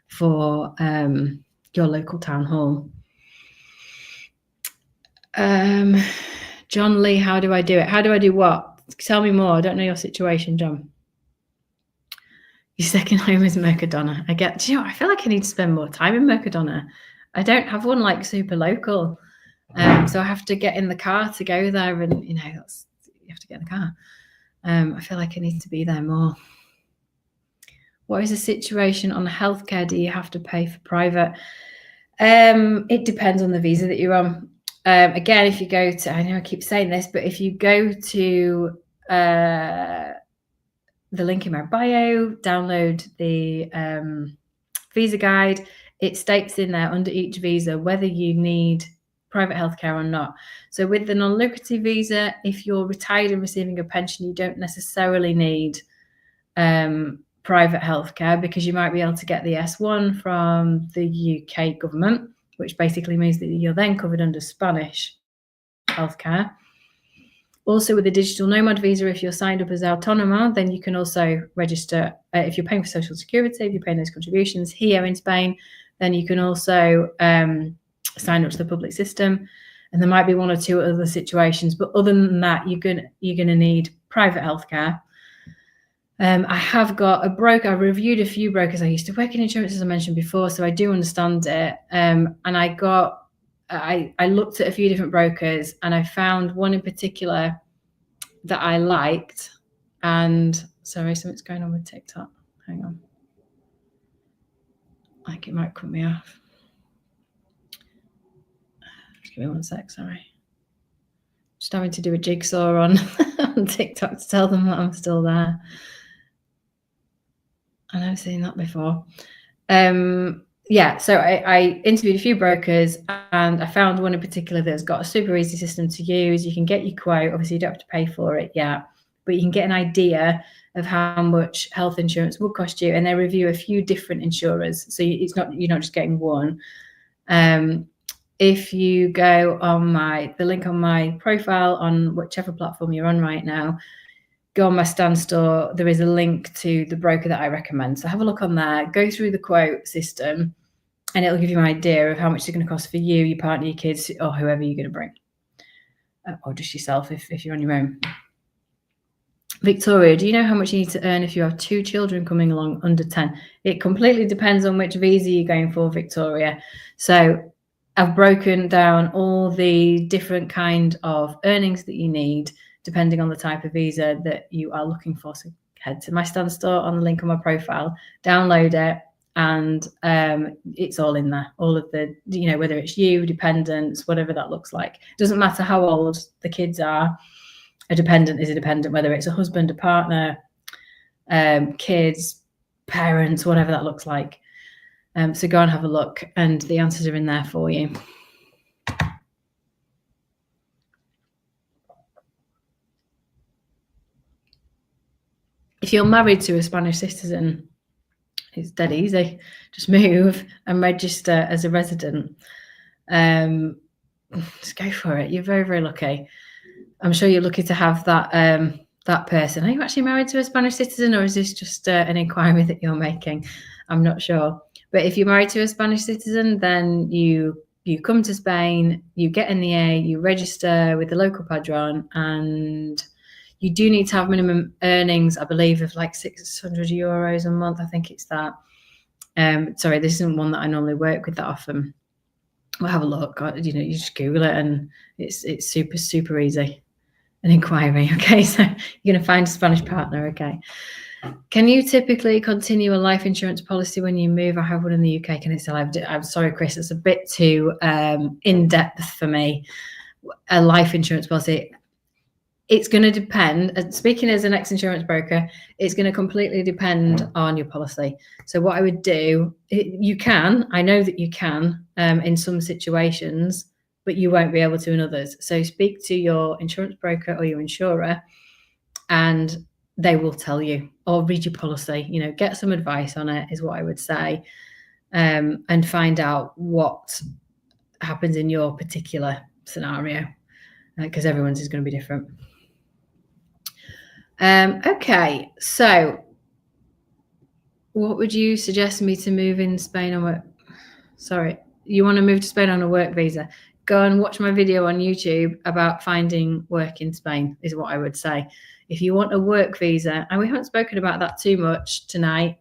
for your local town hall. John Lee, how do I do it? How do I do what? Tell me more. I don't know your situation, John. Your second home is Mercadona. Do you know, I feel like I need to spend more time in Mercadona. I don't have one like super local. So I have to get in the car to go there, and you have to get in the car. I feel like I need to be there more. What is the situation on healthcare? Do you have to pay for private? It depends on the visa that you're on. Again, if you go to, I know I keep saying this, but if you go to the link in my bio, download the visa guide, it states in there under each visa whether you need private healthcare or not. So with the non-lucrative visa, if you're retired and receiving a pension, you don't necessarily need private healthcare, because you might be able to get the S1 from the UK government, which basically means that you're then covered under Spanish healthcare. Also, with the digital nomad visa, if you're signed up as autónomo, then you can also register. If you're paying for social security, if you're paying those contributions here in Spain, then you can also sign up to the public system. And there might be one or two other situations, but other than that, you're going to need private healthcare. I have got a broker. I reviewed a few brokers. I used to work in insurance, as I mentioned before, so I do understand it. And I looked at a few different brokers, and I found one in particular that I liked. And sorry, something's going on with TikTok. Hang on. Like it might cut me off. Just give me 1 sec, sorry. Just having to do a jigsaw on TikTok to tell them that I'm still there. I know I've seen that before. Yeah, so I interviewed a few brokers, and I found one in particular that's got a super easy system to use. You can get your quote. Obviously, you don't have to pay for it yet, but you can get an idea of how much health insurance will cost you, and they review a few different insurers. So you're not just getting one. If you go on the link on my profile on whichever platform you're on right now, go on my Stan store, there is a link to the broker that I recommend. So have a look on there, go through the quote system, and it'll give you an idea of how much it's going to cost for you, your partner, your kids, or whoever you're going to bring. Or just yourself if you're on your own. Victoria, do you know how much you need to earn if you have 2 children coming along under 10? It completely depends on which visa you're going for, Victoria. So I've broken down all the different kind of earnings that you need, depending on the type of visa that you are looking for. So head to my Stan store on the link on my profile, download it, and it's all in there. All of the, whether it's you, dependents, whatever that looks like. It doesn't matter how old the kids are. A dependent is a dependent, whether it's a husband, a partner, kids, parents, whatever that looks like. So go and have a look, and the answers are in there for you. If you're married to a Spanish citizen, it's dead easy. Just move and register as a resident. Just go for it. You're very, very lucky. I'm sure you're lucky to have that person. Are you actually married to a Spanish citizen, or is this just an inquiry that you're making? I'm not sure. But if you're married to a Spanish citizen, then you come to Spain, you get in the A, you register with the local padron, and you do need to have minimum earnings, I believe, of like €600 a month. I think it's that. Sorry, this isn't one that I normally work with that often. We'll have a look. You just Google it, and it's super, super easy. An inquiry, okay? So you're going to find a Spanish partner, okay? Can you typically continue a life insurance policy when you move? I have one in the UK. Can it still have? I'm sorry, Chris, it's a bit too in-depth for me. A life insurance policy, it's going to depend. Speaking as an ex-insurance broker, it's going to completely depend on your policy. So what I would do, I know that you can in some situations, but you won't be able to in others. So speak to your insurance broker or your insurer, and they will tell you, or read your policy, get some advice on it is what I would say, and find out what happens in your particular scenario, because everyone's is going to be different. Okay, so what would you suggest me to move in Spain on work? Sorry, you want to move to Spain on a work visa? go and watch my video on YouTube about finding work in Spain, is what I would say. If you want a work visa, and we haven't spoken about that too much tonight,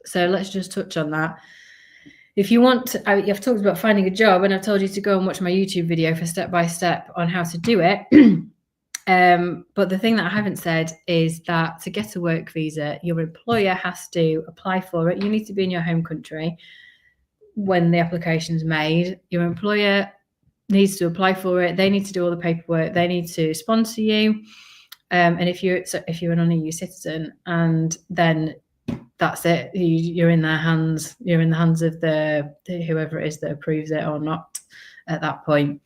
so let's just touch on that. If you want, I've talked about finding a job, and I've told you to go and watch my YouTube video for step-by-step on how to do it. But the thing that I haven't said is that to get a work visa, your employer has to apply for it. You need to be in your home country when the application's made. Your employer needs to apply for it. They need to do all the paperwork. They need to sponsor you. And if you're a non-EU citizen, and then that's it, you're in their hands. You're in the hands of the whoever it is that approves it or not at that point.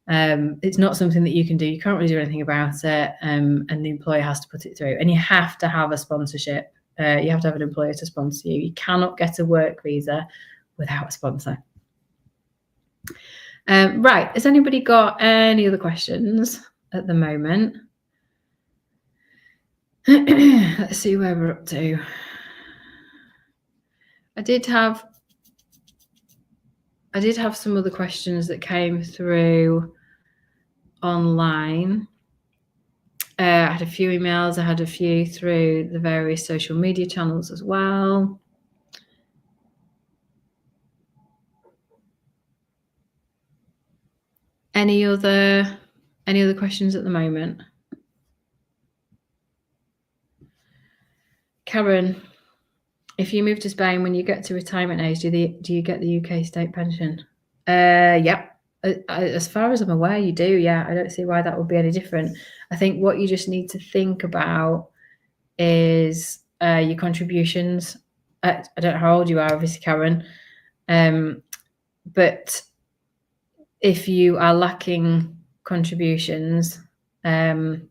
It's not something that you can do. You can't really do anything about it, and the employer has to put it through. And you have to have a sponsorship. You have to have an employer to sponsor you. You cannot get a work visa without a sponsor. Right, has anybody got any other questions at the moment? Let's see where we're up to. I did have some other questions that came through online. I had a few emails. I had a few through the various social media channels as well. Any other questions at the moment? Karen, if you move to Spain, when you get to retirement age, do you get the UK state pension? Yep. As far as I'm aware, you do. Yeah, I don't see why that would be any different. I think what you just need to think about is your contributions. I don't know how old you are, obviously, Karen. But if you are lacking contributions from,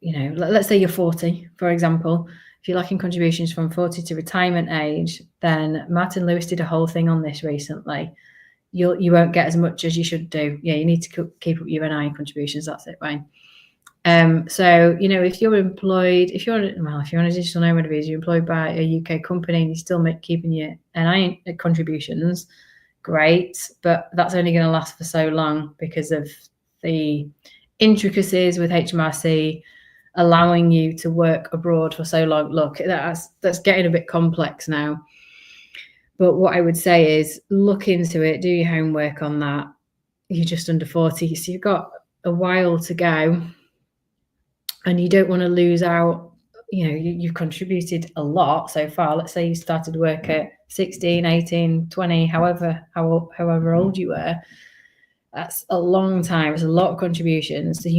let's say you're 40, for example, if you're lacking contributions from 40 to retirement age, then Martin Lewis did a whole thing on this recently. You won't get as much as you should do. Yeah, you need to keep up your NI contributions. That's it, Wayne. So, if you're employed, if you're on a digital nomad visa, you're employed by a UK company and you're still keeping your NI contributions, great, but that's only going to last for so long because of the intricacies with HMRC allowing you to work abroad for so long. Look, that's getting a bit complex now. But what I would say is look into it, do your homework on that. You're just under 40, so you've got a while to go, and you don't want to lose out. You've contributed a lot so far. Let's say you started work at 16, 18, 20, however old you were. That's a long time. It's a lot of contributions. So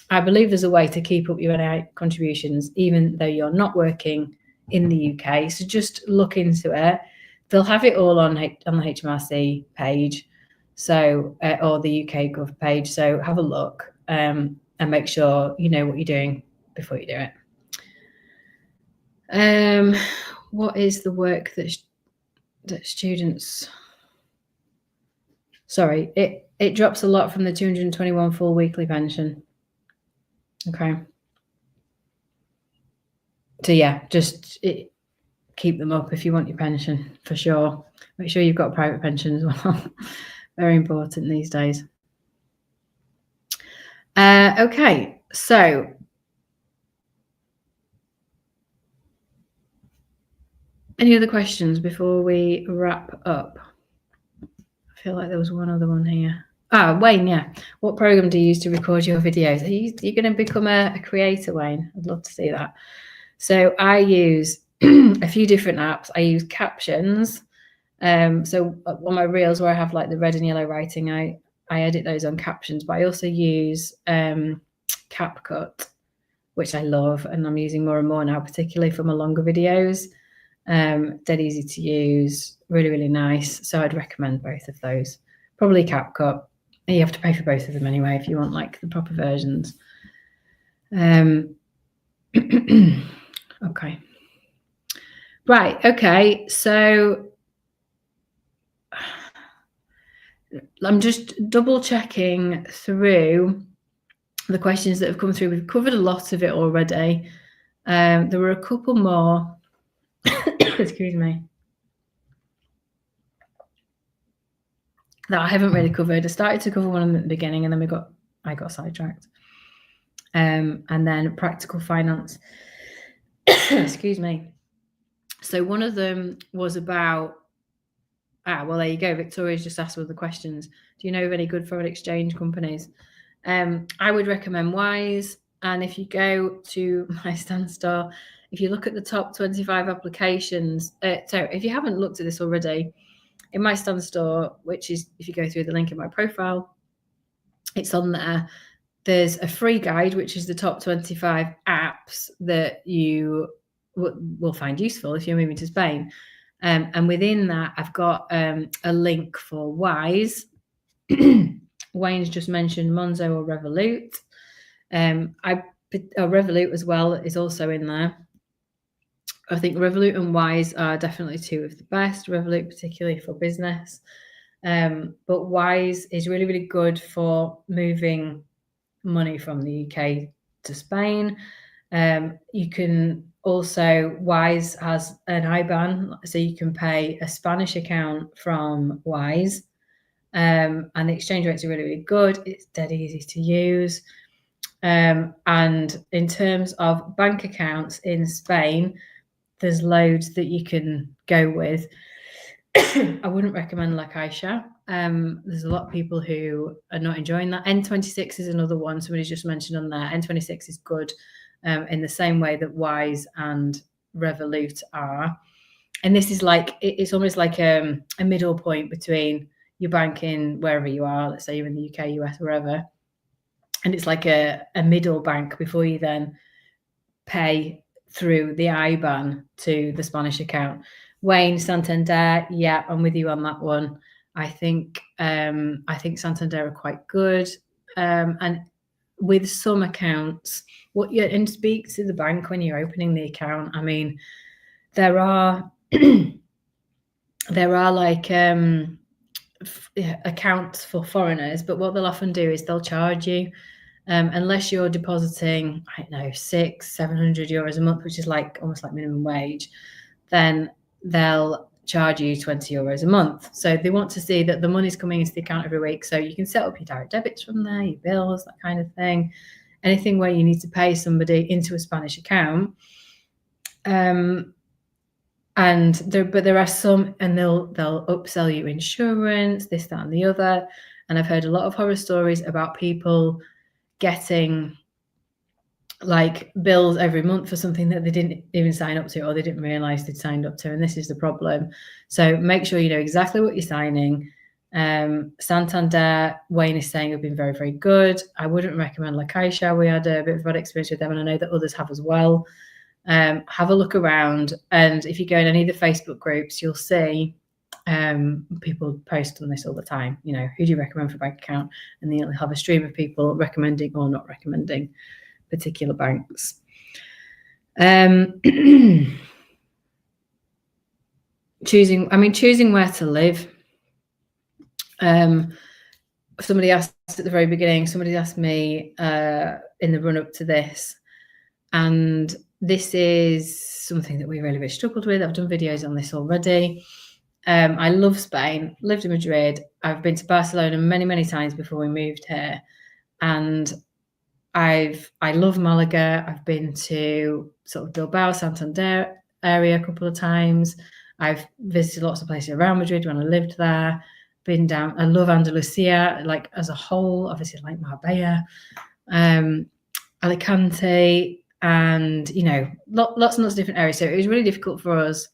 I believe there's a way to keep up your NI contributions, even though you're not working in the UK. So just look into it. They'll have it all on the HMRC page, so or the UK Gov page. So have a look and make sure you know what you're doing before you do it. What is the work that students? Sorry, it drops a lot from the 221 full weekly pension. Okay. So yeah, just keep them up if you want your pension, for sure. Make sure you've got a private pension as well. Very important these days. Okay, so any other questions before we wrap up? I feel like there was one other one here. Wayne, yeah. What program do you use to record your videos? Are you going to become a creator, Wayne? I'd love to see that. So I use a few different apps. I use Captions. So on my reels where I have like the red and yellow writing, I edit those on Captions, but I also use CapCut, which I love, and I'm using more and more now, particularly for my longer videos. Dead easy to use, really, really nice. So I'd recommend both of those. Probably CapCut. You have to pay for both of them anyway if you want like the proper versions. Okay. Right, okay, so I'm just double checking through the questions that have come through. We've covered a lot of it already. There were a couple more. Excuse me. that I haven't really covered. I started to cover one of them at the beginning, and then I got sidetracked. And then practical finance. Excuse me. So one of them was about, well, there you go. Victoria's just asked all the questions. Do you know of any good foreign exchange companies? I would recommend Wise. And if you go to my Stan Store, if you look at the top 25 applications, so if you haven't looked at this already, in my Stan Store, which is, if you go through the link in my profile, it's on there. There's a free guide, which is the top 25 apps that you will find useful if you're moving to Spain. And within that, I've got a link for Wise. Wayne's just mentioned Monzo or Revolut. Revolut as well is also in there. I think Revolut and Wise are definitely two of the best. Revolut particularly for business. But Wise is really, really good for moving money from the UK to Spain. You can also, Wise has an IBAN, so you can pay a Spanish account from Wise. And the exchange rates are really, really good. It's dead easy to use. And in terms of bank accounts in Spain, there's loads that you can go with. I wouldn't recommend La Caixa. There's a lot of people who are not enjoying that. N26 is another one somebody just mentioned on there. N26 is good in the same way that Wise and Revolut are. And this is like, it's almost like a middle point between your banking wherever you are. Let's say you're in the UK, US, wherever. And it's like a middle bank before you then pay through the IBAN to the Spanish account. Wayne, Santander, yeah, I'm with you on that one. I think Santander are quite good. And with some accounts, and speak to the bank when you're opening the account. I mean, there are like accounts for foreigners, but what they'll often do is they'll charge you. Unless you're depositing, I don't know, €600-700 a month, which is like almost like minimum wage, then they'll charge you €20 a month. So they want to see that the money's coming into the account every week. So you can set up your direct debits from there, your bills, that kind of thing. Anything where you need to pay somebody into a Spanish account. But there are some, and they'll upsell you insurance, this, that, and the other. And I've heard a lot of horror stories about people getting like bills every month for something that they didn't even sign up to, or they didn't realize they'd signed up to. And this is the problem. So make sure you know exactly what you're signing. Santander, Wayne is saying, have been very, very good. I wouldn't recommend La Caixa. We had a bit of bad experience with them, and I know that others have as well. Have a look around, and if you go in any of the Facebook groups, you'll see people post on this all the time. You know, who do you recommend for a bank account? And then you'll have a stream of people recommending or not recommending particular banks. Choosing where to live. Somebody asked at the very beginning, somebody asked me in the run up to this, and this is something that we really, really struggled with. I've done videos on this already. I love Spain, lived in Madrid. I've been to Barcelona many, many times before we moved here. And I love Malaga. I've been to sort of Bilbao, Santander area a couple of times. I've visited lots of places around Madrid when I lived there. Been down. I love Andalusia, like as a whole. Obviously, like Marbella, Alicante, and you know, lots and lots of different areas. So it was really difficult for us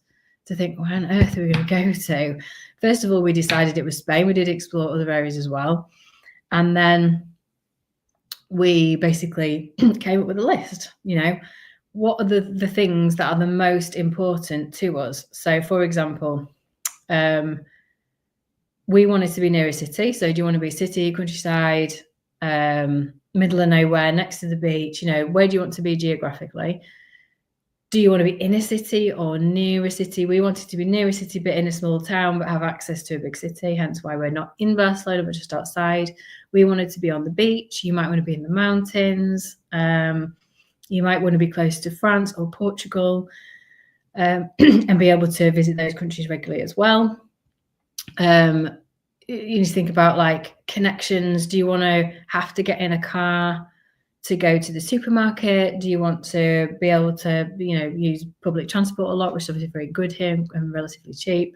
to think, where on earth are we going to go to? First of all, we decided it was Spain. We did explore other areas as well, and then we basically came up with a list. You know, what are the things that are the most important to us? So, for example, we wanted to be near a city. So do you want to be city, countryside, middle of nowhere, next to the beach? You know, where do you want to be geographically? Do you want to be in a city or near a city? We wanted to be near a city, but in a small town, but have access to a big city, hence why we're not in Barcelona, but just outside. We wanted to be on the beach. You might want to be in the mountains. You might want to be close to France or Portugal, and be able to visit those countries regularly as well. you need to think about like connections. Do you want to have to get in a car to go to the supermarket? Do you want to be able to, use public transport a lot, which is obviously very good here and relatively cheap?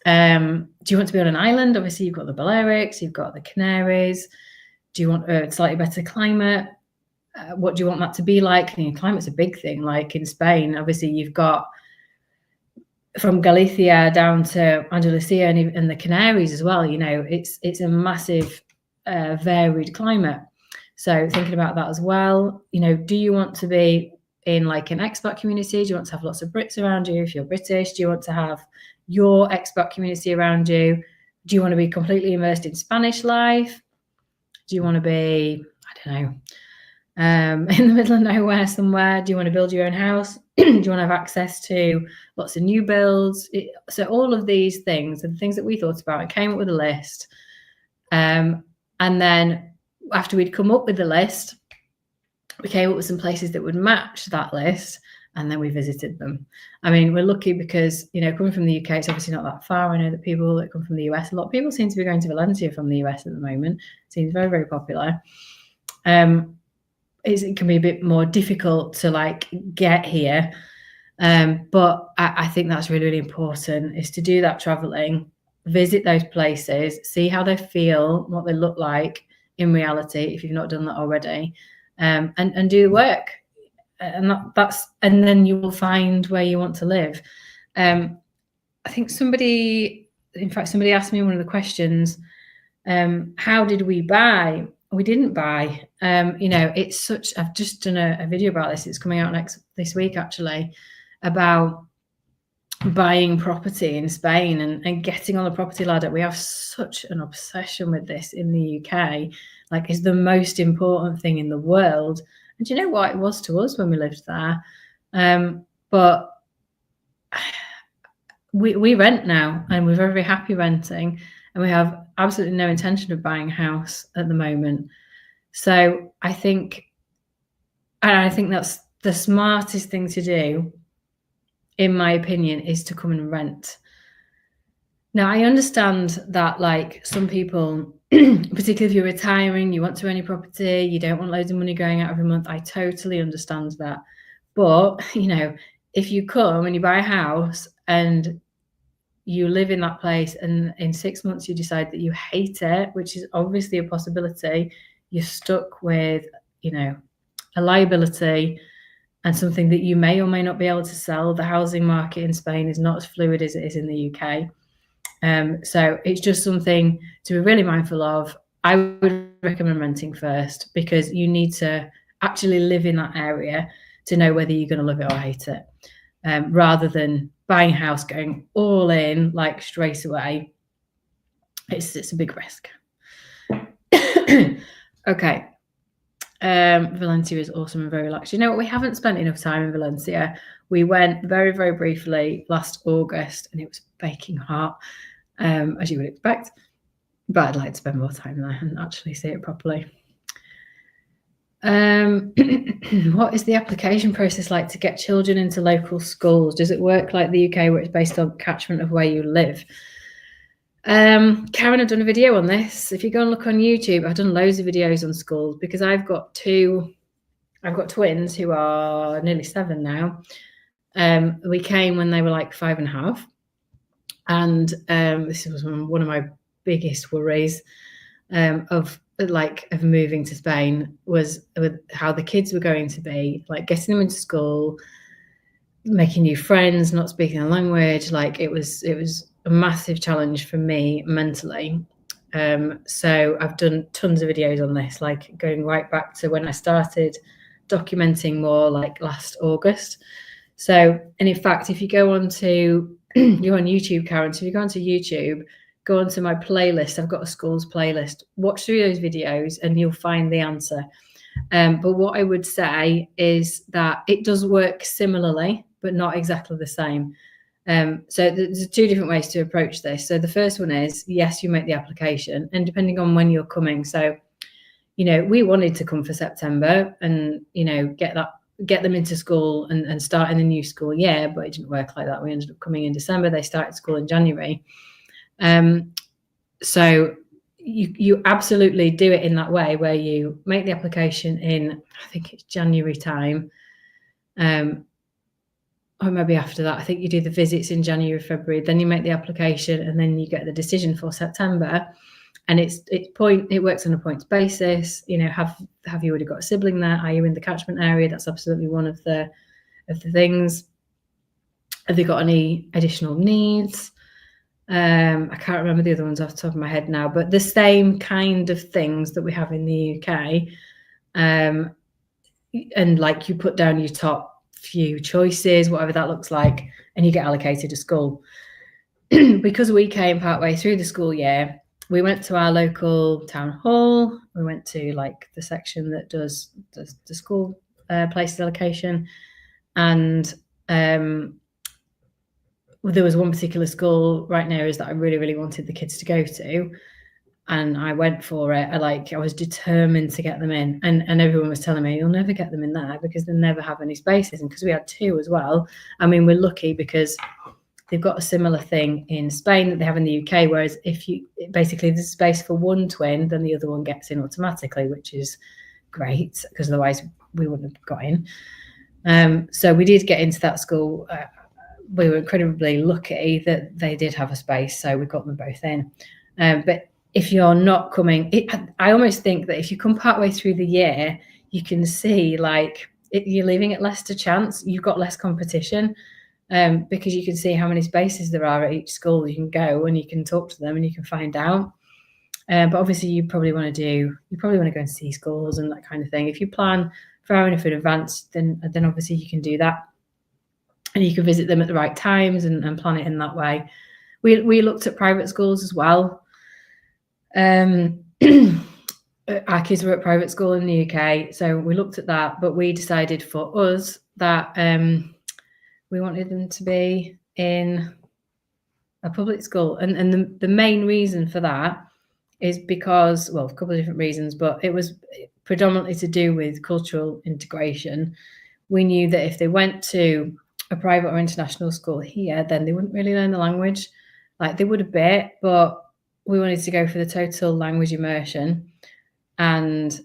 Do you want to be on an island? Obviously, you've got the Balearics, you've got the Canaries. Do you want a slightly better climate? What do you want that to be like? Climate's a big thing. Like in Spain, obviously, you've got from Galicia down to Andalusia and the Canaries as well. It's a massive, varied climate. So thinking about that as well. Do you want to be in like an expat community? Do you want to have lots of Brits around you if you're British? Do you want to have your expat community around you? Do you want to be completely immersed in Spanish life? Do you want to be, I don't know, in the middle of nowhere somewhere? Do you want to build your own house? Do you want to have access to lots of new builds? So all of these things are the things that we thought about and came up with a list. And then after we'd come up with the list, we came up with some places that would match that list, and then we visited them. I mean, we're lucky because, coming from the UK, it's obviously not that far. I know that people that come from the US, a lot of people seem to be going to Valencia from the US at the moment. It seems very, very popular. It can be a bit more difficult to like get here. But I think that's really, really important, is to do that traveling, visit those places, see how they feel, what they look like in reality, if you've not done that already, and do the work. And then you will find where you want to live. I think somebody asked me one of the questions, how did we buy? We didn't buy. It's such, I've just done a video about this. It's coming out this week actually, about buying property in Spain and getting on the property ladder. We have such an obsession with this in the UK, like it's the most important thing in the world. And do you know what it was to us when we lived there? But we rent now, and we're very, very happy renting, and we have absolutely no intention of buying a house at the moment. So I think that's the smartest thing to do, in my opinion, is to come and rent. Now, I understand that like some people, particularly if you're retiring, you want to own your property, you don't want loads of money going out every month. I totally understand that. But, if you come and you buy a house and you live in that place and in 6 months you decide that you hate it, which is obviously a possibility, you're stuck with, a liability and something that you may or may not be able to sell. The housing market in Spain is not as fluid as it is in the UK. So it's just something to be really mindful of. I would recommend renting first, because you need to actually live in that area to know whether you're going to love it or hate it, rather than buying a house, going all in like straight away. It's a big risk. Okay. Valencia is awesome and very relaxed. We haven't spent enough time in Valencia. We went very, very briefly last August, and it was baking hot, as you would expect. But I'd like to spend more time there and actually see it properly. What is the application process like to get children into local schools? Does it work like the UK, where it's based on catchment of where you live? Karen, I've done a video on this. If you go and look on YouTube, I've done loads of videos on schools, because I've got twins who are nearly 7 now. We came when they were like 5.5. And this was one of my biggest worries of moving to Spain, was with how the kids were going to be, like getting them into school, making new friends, not speaking the language. Like it was a massive challenge for me mentally. So I've done tons of videos on this, like going right back to when I started documenting more, like last August. So, and in fact, if you go onto, you're on YouTube, Karen, so if you go onto YouTube, go onto my playlist, I've got a schools playlist, watch through those videos and you'll find the answer. But what I would say is that it does work similarly, but not exactly the same. So there's 2 different ways to approach this. So the first one is, yes, you make the application, and depending on when you're coming. So, we wanted to come for September and, get them into school and start in the new school year, but it didn't work like that. We ended up coming in December. They started school in January. So you absolutely do it in that way, where you make the application in, I think it's January time, or maybe after that. I think you do the visits in January, February, then you make the application, and then you get the decision for September. And it works on a points basis. You know, have you already got a sibling there? Are you in the catchment area? That's absolutely one of the things. Have they got any additional needs? I can't remember the other ones off the top of my head now, but the same kind of things that we have in the UK. And like, you put down your top few choices, whatever that looks like, and you get allocated a school. Because we came partway through the school year, we went to our local town hall. We went to like the section that does the school places allocation, and there was one particular school right near us that I really, really wanted the kids to go to, and I went for it. I was determined to get them in, and everyone was telling me, you'll never get them in there because they never have any spaces. And because we had two as well, I mean, we're lucky because they've got a similar thing in Spain that they have in the UK, whereas if you basically there's space for one twin, then the other one gets in automatically, which is great, because otherwise we wouldn't have got in. So we did get into that school. We were incredibly lucky that they did have a space, so we got them both in. But if you're not coming, I almost think that if you come partway through the year, you can see like you're leaving it less to chance. You've got less competition, because you can see how many spaces there are at each school. You can go and you can talk to them and you can find out. But obviously, you probably want to go and see schools and that kind of thing. If you plan far enough in advance, then obviously you can do that, and you can visit them at the right times and plan it in that way. We looked at private schools as well. Our kids were at private school in the UK, so we looked at that, but we decided for us that we wanted them to be in a public school. And the main reason for that is because, well, a couple of different reasons, but it was predominantly to do with cultural integration. We knew that if they went to a private or international school here, then they wouldn't really learn the language. Like, they would a bit, but we wanted to go for the total language immersion and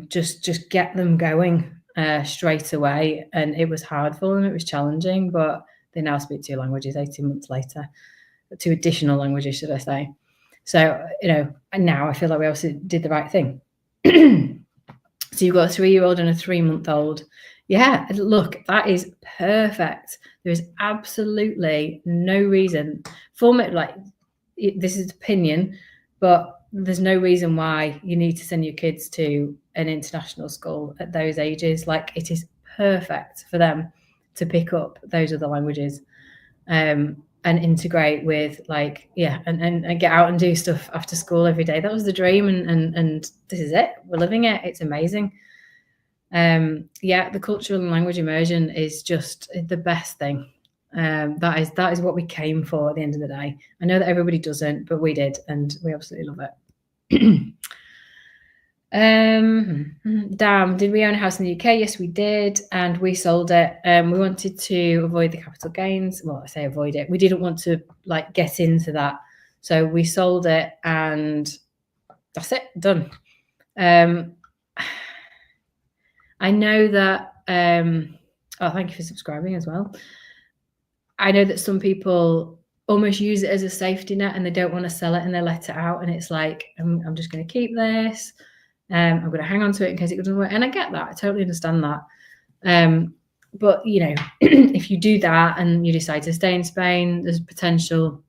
just get them going straight away. And it was hard for them. It was challenging, but they now speak 2 languages 18 months later, 2 additional languages, should I say. So, you know, and now I feel like we obviously did the right thing. So you've got a 3-year-old and a 3-month-old. Yeah, look, that is perfect. There is absolutely no reason for me, like, this is opinion, but there's no reason why you need to send your kids to an international school at those ages. Like, it is perfect for them to pick up those other languages and integrate with, like, and get out and do stuff after school every day. That was the dream, and this is it. We're living it. It's amazing. The cultural and language immersion is just the best thing. That is what we came for at the end of the day. I know that everybody doesn't, but we did, and we absolutely love it. Damn, did we own a house in the UK? Yes, we did, and we sold it. We wanted to avoid the capital gains. Well, I say avoid it. We didn't want to like get into that, so we sold it, and that's it. Done. I know that. Thank you for subscribing as well. I know that some people almost use it as a safety net, and they don't want to sell it, and they let it out, and it's like, I'm just going to keep this. I'm going to hang on to it in case it doesn't work. And I get that. I totally understand that. But, you know, if you do that and you decide to stay in Spain, there's potential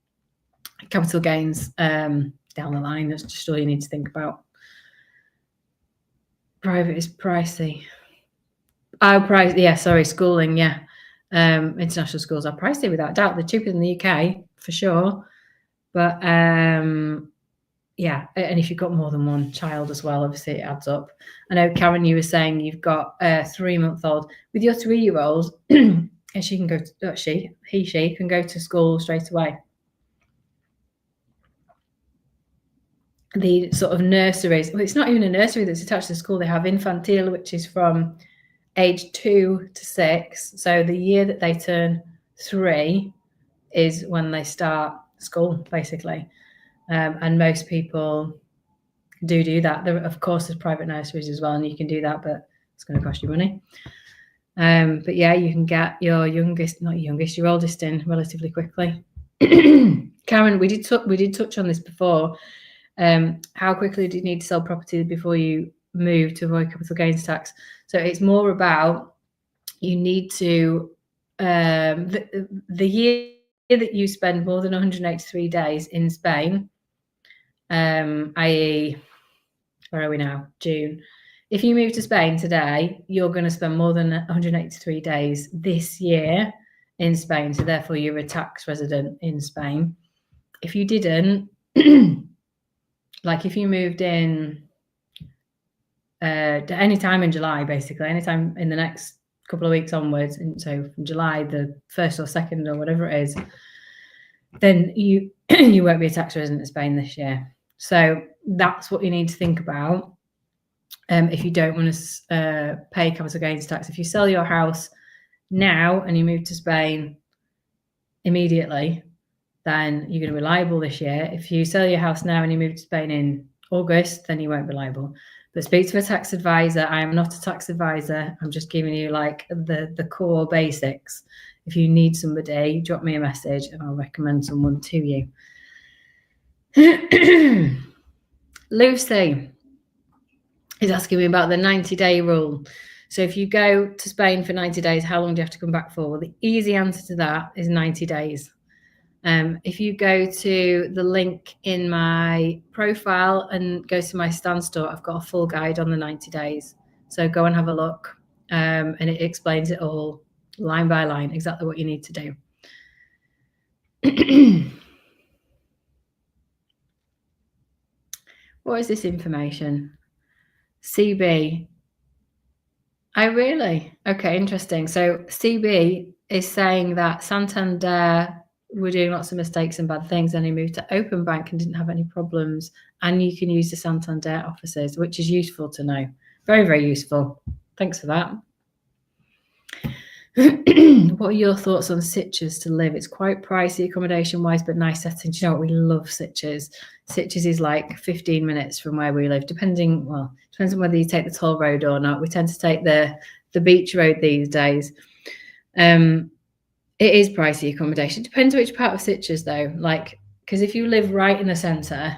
capital gains down the line. That's just all you need to think about. Private is pricey. Schooling, yeah. International schools are pricey without a doubt. They're cheaper than the UK for sure, but and if you've got more than one child as well, obviously it adds up. I know, Karen, you were saying you've got a 3-month-old. With your 3-year-old, and she can go to, she can go to school straight away. The sort of nurseries, well, it's not even a nursery that's attached to the school. They have Infantil, which is from age 2 to 6. So the year that they turn 3 is when they start school, basically. and most people do that. Of course, there's private nurseries as well, and you can do that, but it's going to cost you money. But yeah, you can get your your oldest in relatively quickly. Karen, we did touch on this before. How quickly do you need to sell property before you move to avoid capital gains tax? So it's more about you need to the year that you spend more than 183 days in Spain, i.e., where are we now? June. If you move to Spain today, you're going to spend more than 183 days this year in Spain. So therefore, you're a tax resident in Spain. If you didn't, like if you moved in any time in July, basically, anytime in the next couple of weeks onwards, and so from July the 1st or 2nd or whatever it is, then you you won't be a tax resident in Spain this year. So that's what you need to think about. If you don't want to pay capital gains tax, if you sell your house now and you move to Spain immediately, then you're going to be liable this year. If you sell your house now and you move to Spain in August, then you won't be liable. But speak to a tax advisor. I am not a tax advisor. I'm just giving you like the core basics. If you need somebody, drop me a message and I'll recommend someone to you. Lucy is asking me about the 90-day rule. So if you go to Spain for 90 days, how long do you have to come back for? Well, the easy answer to that is 90 days. If you go to the link in my profile and go to my stand store, I've got a full guide on the 90 days. So go and have a look, and it explains it all line by line, exactly what you need to do. What is this information? CB. Oh, really? Okay, interesting. So CB is saying that Santander were doing lots of mistakes and bad things, and he moved to Open Bank and didn't have any problems. And you can use the Santander offices, which is useful to know. Very, very useful. Thanks for that. What are your thoughts on Sitges to live? It's quite pricey accommodation-wise, but nice settings. You know what? We love Sitges. Sitges is like 15 minutes from where we live, depends on whether you take the toll road or not. We tend to take the beach road these days. It is pricey accommodation. Depends which part of Sitges, though. Like, because if you live right in the centre,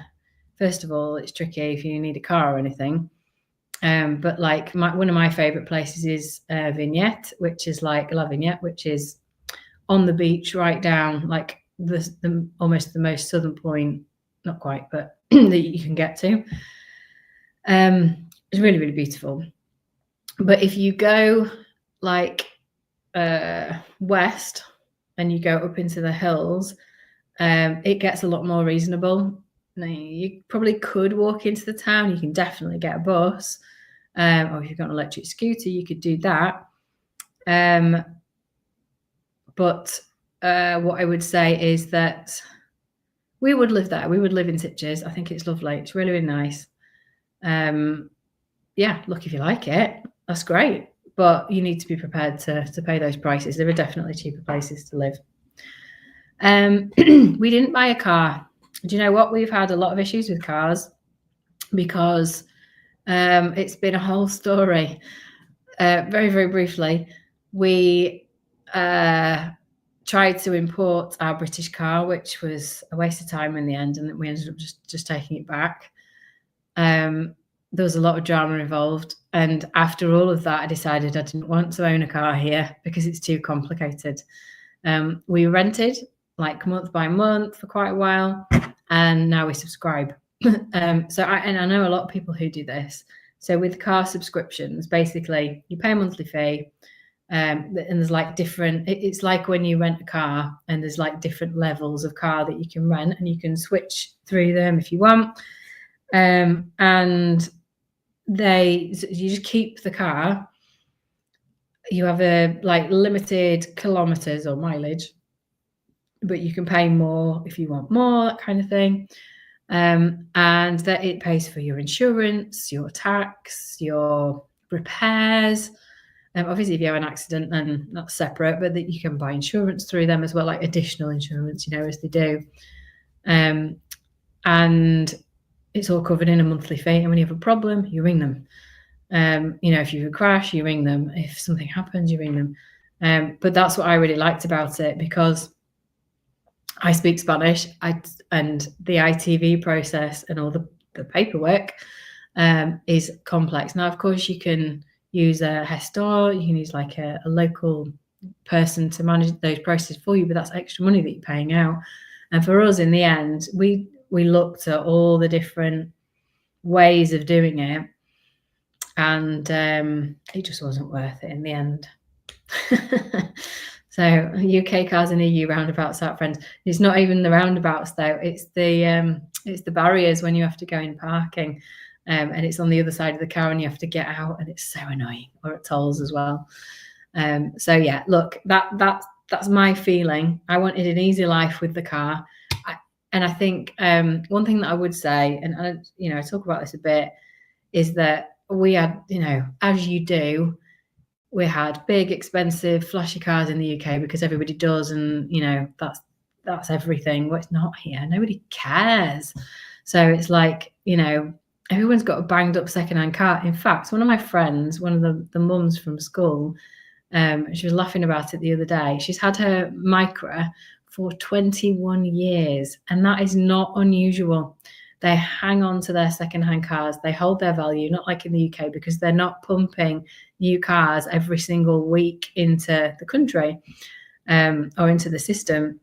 first of all, it's tricky if you need a car or anything. But like one of my favourite places is Vignette, which is like La Vignette, which is on the beach right down, like the almost the most southern point, not quite, but that you can get to. It's really, really beautiful. But if you go like west and you go up into the hills, it gets a lot more reasonable. Now, you probably could walk into the town. You can definitely get a bus, or if you've got an electric scooter, you could do that. But what I would say is that we would live there. We would live in Sitges. I think it's lovely. It's really, really nice. Yeah, look, if you like it, that's great. But you need to be prepared to pay those prices. There are definitely cheaper places to live. We didn't buy a car. Do you know what? We've had a lot of issues with cars because it's been a whole story. Very, very briefly, we tried to import our British car, which was a waste of time in the end, and we ended up just taking it back. There was a lot of drama involved, and after all of that, I decided I didn't want to own a car here because it's too complicated. We rented like month by month for quite a while, and now we subscribe. So I know a lot of people who do this. So with car subscriptions, basically you pay a monthly fee, and there's like different, it's like when you rent a car and there's like different levels of car that you can rent, and you can switch through them if you want. And you just keep the car. You have a like limited kilometers or mileage, but you can pay more if you want more, that kind of thing. And that it pays for your insurance, your tax, your repairs. Obviously, if you have an accident, then that's separate, but that you can buy insurance through them as well, like additional insurance, as they do. And and it's all covered in a monthly fee. And when you have a problem, you ring them. If you crash, you ring them. If something happens, you ring them. But that's what I really liked about it, because I speak Spanish, and the ITV process and all the paperwork is complex. Now, of course, you can use a gestor, you can use like a local person to manage those processes for you, but that's extra money that you're paying out. And for us, in the end, we looked at all the different ways of doing it, and it just wasn't worth it in the end. So UK cars and EU roundabouts out, friends. It's not even the roundabouts though. It's the barriers when you have to go in parking, and it's on the other side of the car and you have to get out, and it's so annoying. Or at tolls as well. So yeah, look, that's my feeling. I wanted an easy life with the car, and I think one thing that I would say, and I talk about this a bit, is that we had, as you do, we had big, expensive, flashy cars in the UK because everybody does, and that's everything. Well, it's not here. Nobody cares. So it's like, everyone's got a banged up secondhand car. In fact, one of my friends, one of the mums from school, she was laughing about it the other day. She's had her Micra for 21 years, and that is not unusual. They hang on to their secondhand cars. They hold their value, not like in the UK, because they're not pumping new cars every single week into the country or into the system.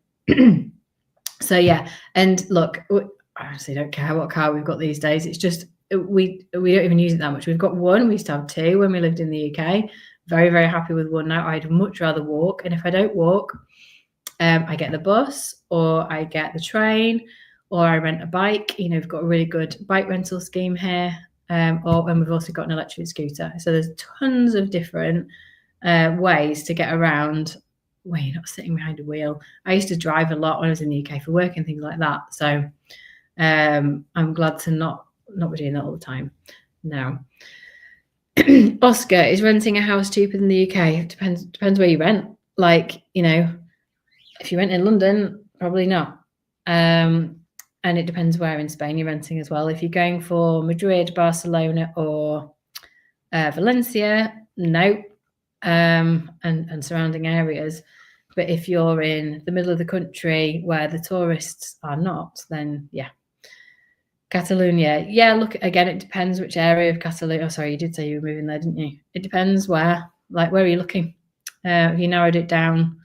So yeah, and look, I honestly don't care what car we've got these days. It's just we don't even use it that much. We've got one. We used to have two when we lived in the UK. Very, very happy with one now. I'd much rather walk, and if I don't walk, I get the bus, or I get the train, or I rent a bike. We've got a really good bike rental scheme here, and we've also got an electric scooter. So there's tons of different ways to get around where you're not sitting behind a wheel. I used to drive a lot when I was in the UK for work and things like that. So I'm glad to not be doing that all the time now. Oscar, is renting a house cheaper than the UK? It depends where you rent. Like, if you rent in London, probably not. And it depends where in Spain you're renting as well. If you're going for Madrid, Barcelona, or Valencia, no, and surrounding areas. But if you're in the middle of the country where the tourists are not, then yeah. Catalonia, yeah, look, again, it depends which area of Catalonia. Oh, sorry, you did say you were moving there, didn't you? It depends where. Like, where are you looking? Have you narrowed it down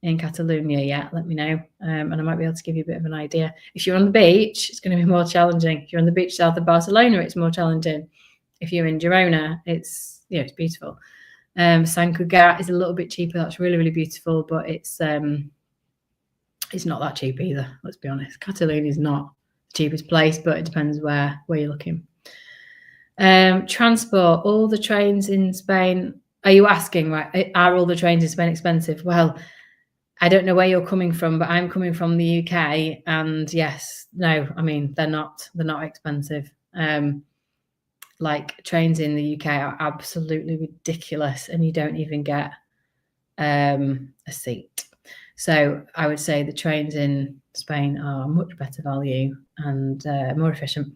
in Catalonia yet? Let me know, and I might be able to give you a bit of an idea. If you're on the beach, it's going to be more challenging. If you're on the beach south of Barcelona, it's more challenging. If you're in Girona, it's beautiful. Sant Cugat is a little bit cheaper. That's really, really beautiful, but it's not that cheap either. Let's be honest. Catalonia is not the cheapest place, but it depends where you're looking. Transport, all the trains in Spain. Are you asking, right? Are all the trains in Spain expensive? Well, I don't know where you're coming from, but I'm coming from the UK, and yes, no, I mean, they're not expensive. Like, trains in the UK are absolutely ridiculous, and you don't even get a seat. So I would say the trains in Spain are much better value and more efficient.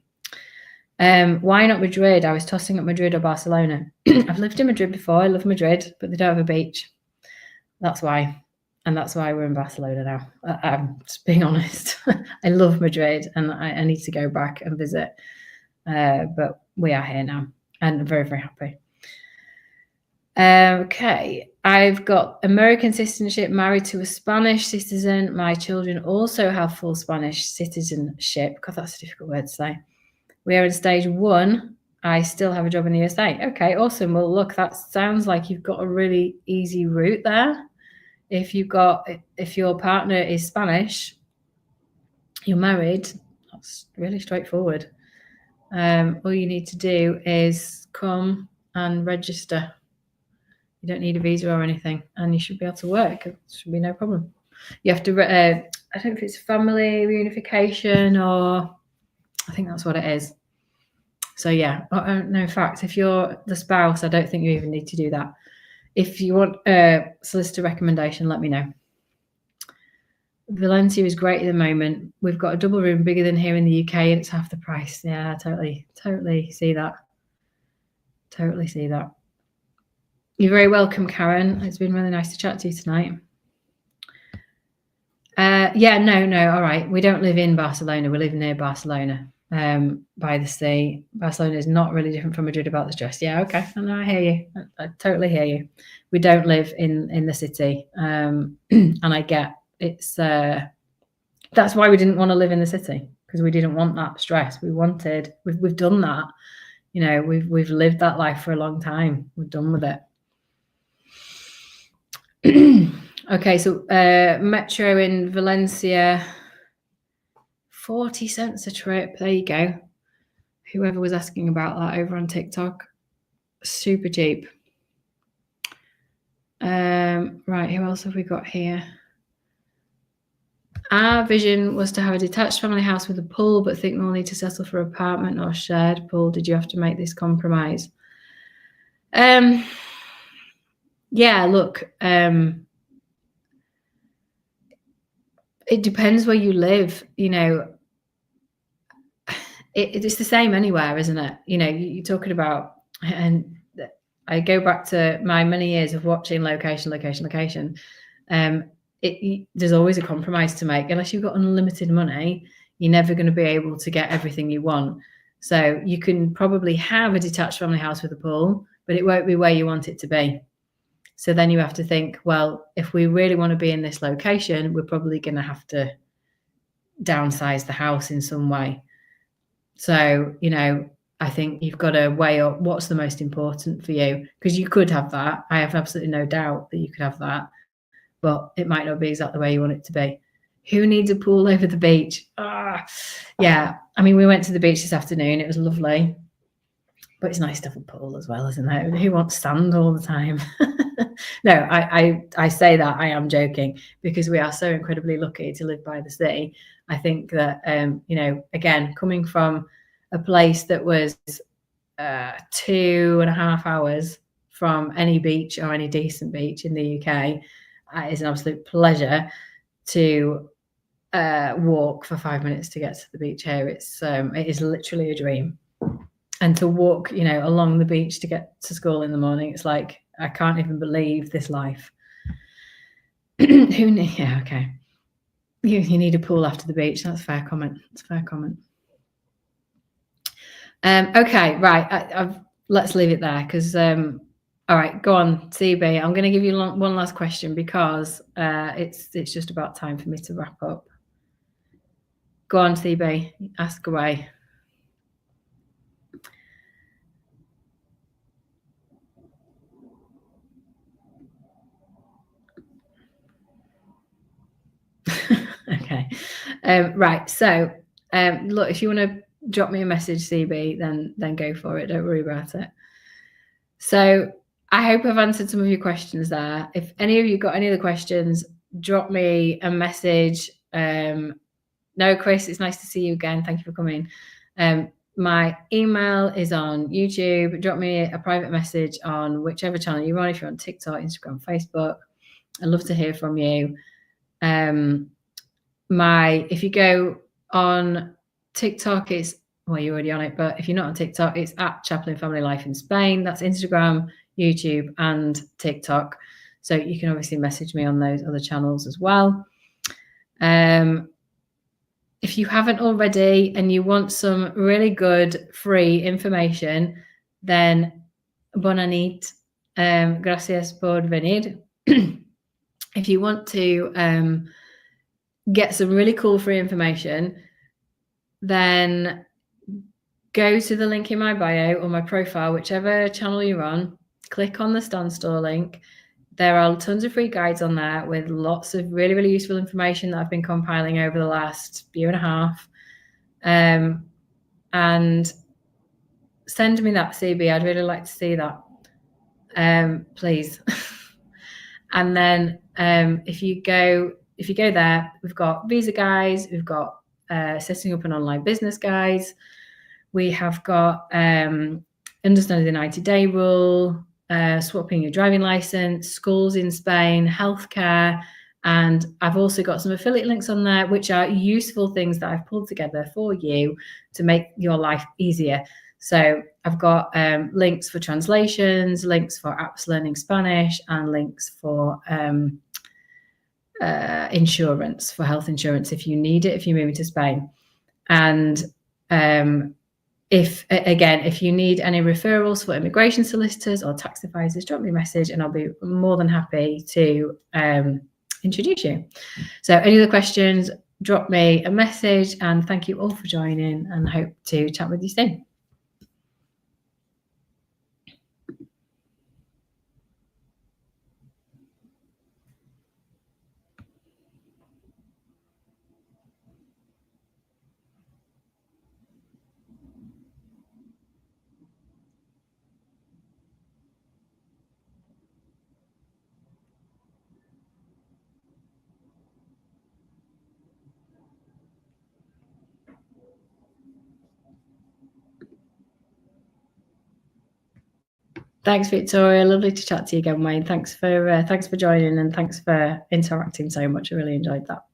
Why not Madrid? I was tossing up Madrid or Barcelona. I've lived in Madrid before. I love Madrid, but they don't have a beach. That's why. And that's why we're in Barcelona now. I'm just being honest. I love Madrid, and I need to go back and visit. But we are here now, and I'm very, very happy. Okay, I've got American citizenship, married to a Spanish citizen. My children also have full Spanish citizenship. God, that's a difficult word to say. We are in stage 1. I still have a job in the USA. Okay, awesome. Well, look, that sounds like you've got a really easy route there. If your partner is Spanish, you're married, that's really straightforward. All you need to do is come and register. You don't need a visa or anything, and you should be able to work. It should be no problem. You have to, I don't know if it's family reunification, or I think that's what it is. So yeah, no, in fact, if you're the spouse, I don't think you even need to do that. If you want a solicitor recommendation, let me know. Valencia is great at the moment. We've got a double room bigger than here in the UK, and it's half the price. Yeah, totally see that. Totally see that. You're very welcome, Karen. It's been really nice to chat to you tonight. Yeah, no, all right. We don't live in Barcelona. We live near Barcelona, by the sea. Barcelona is not really different from Madrid about the stress. Yeah, okay. I hear you. I totally hear you. We don't live in the city, and I get it's. That's why we didn't want to live in the city, because we didn't want that stress. We've done that. You know, we've lived that life for a long time. We're done with it. Okay, so metro in Valencia, 40 cents a trip. There you go. Whoever was asking about that over on TikTok, super cheap. Right, who else have we got here? Our vision was to have a detached family house with a pool, but think we'll need to settle for apartment or shared pool. Did you have to make this compromise? Yeah, look, it depends where you live. You know, it's the same anywhere, isn't it? You know, you're talking about, and I go back to my many years of watching location. There's always a compromise to make. Unless you've got unlimited money, you're never going to be able to get everything you want. So you can probably have a detached family house with a pool, but it won't be where you want it to be. So then you have to think, well, if we really want to be in this location, we're probably going to have to downsize the house in some way. So, you know, I think you've got to weigh up what's the most important for you, because you could have that. I have absolutely no doubt that you could have that, but it might not be exactly where you want it to be. Who needs a pool over the beach? Yeah. I mean, we went to the beach this afternoon. It was lovely, but it's nice to have a pool as well, isn't it? Who wants sand all the time? No, I say that, I am joking, because we are so incredibly lucky to live by the sea. I think that, you know, again, coming from a place that was 2.5 hours from any beach or any decent beach in the UK, it is an absolute pleasure to walk for 5 minutes to get to the beach here. It is literally a dream. And to walk, you know, along the beach to get to school in the morning, it's like, I can't even believe this life. Yeah, okay. You need a pool after the beach. That's a fair comment. That's a fair comment. Okay, right. Let's leave it there, because all right, go on, CB. I'm going to give you one last question, because it's just about time for me to wrap up. Go on, CB. Ask away. Okay. Right. So, look, if you want to drop me a message, CB, then go for it. Don't worry about it. So I hope I've answered some of your questions there. If any of you got any other questions, drop me a message. No, Chris, it's nice to see you again. Thank you for coming. My email is on YouTube. Drop me a private message on whichever channel you're on, if you're on TikTok, Instagram, Facebook. I'd love to hear from you. If you go on TikTok, it's, well, you're already on it, but if you're not on TikTok, it's at Chaplain Family Life in Spain. That's Instagram, YouTube, and TikTok. So you can obviously message me on those other channels as well. If you haven't already and you want some really good free information, then bona nit. Gracias por venir. If you want to get some really cool free information, then go to the link in my bio or my profile, whichever channel you're on, click on the Stand Store link. There are tons of free guides on there with lots of really, really useful information that I've been compiling over the last year and a half. And send me that, CB. I'd really like to see that, please. And then if you go there, we've got visa guides, we've got setting up an online business guides, we have got understanding the 90-day rule, swapping your driving license, schools in Spain, healthcare, And I've also got some affiliate links on there, which are useful things that I've pulled together for you to make your life easier. So I've got links for translations, links for apps learning Spanish, and links for insurance, for health insurance if you need it, if you're moving to Spain. And if you need any referrals for immigration solicitors or tax advisors, drop me a message and I'll be more than happy to introduce you. So any other questions, drop me a message, and thank you all for joining, and hope to chat with you soon. Thanks, Victoria. Lovely to chat to you again, Wayne. Thanks for joining, and thanks for interacting so much. I really enjoyed that.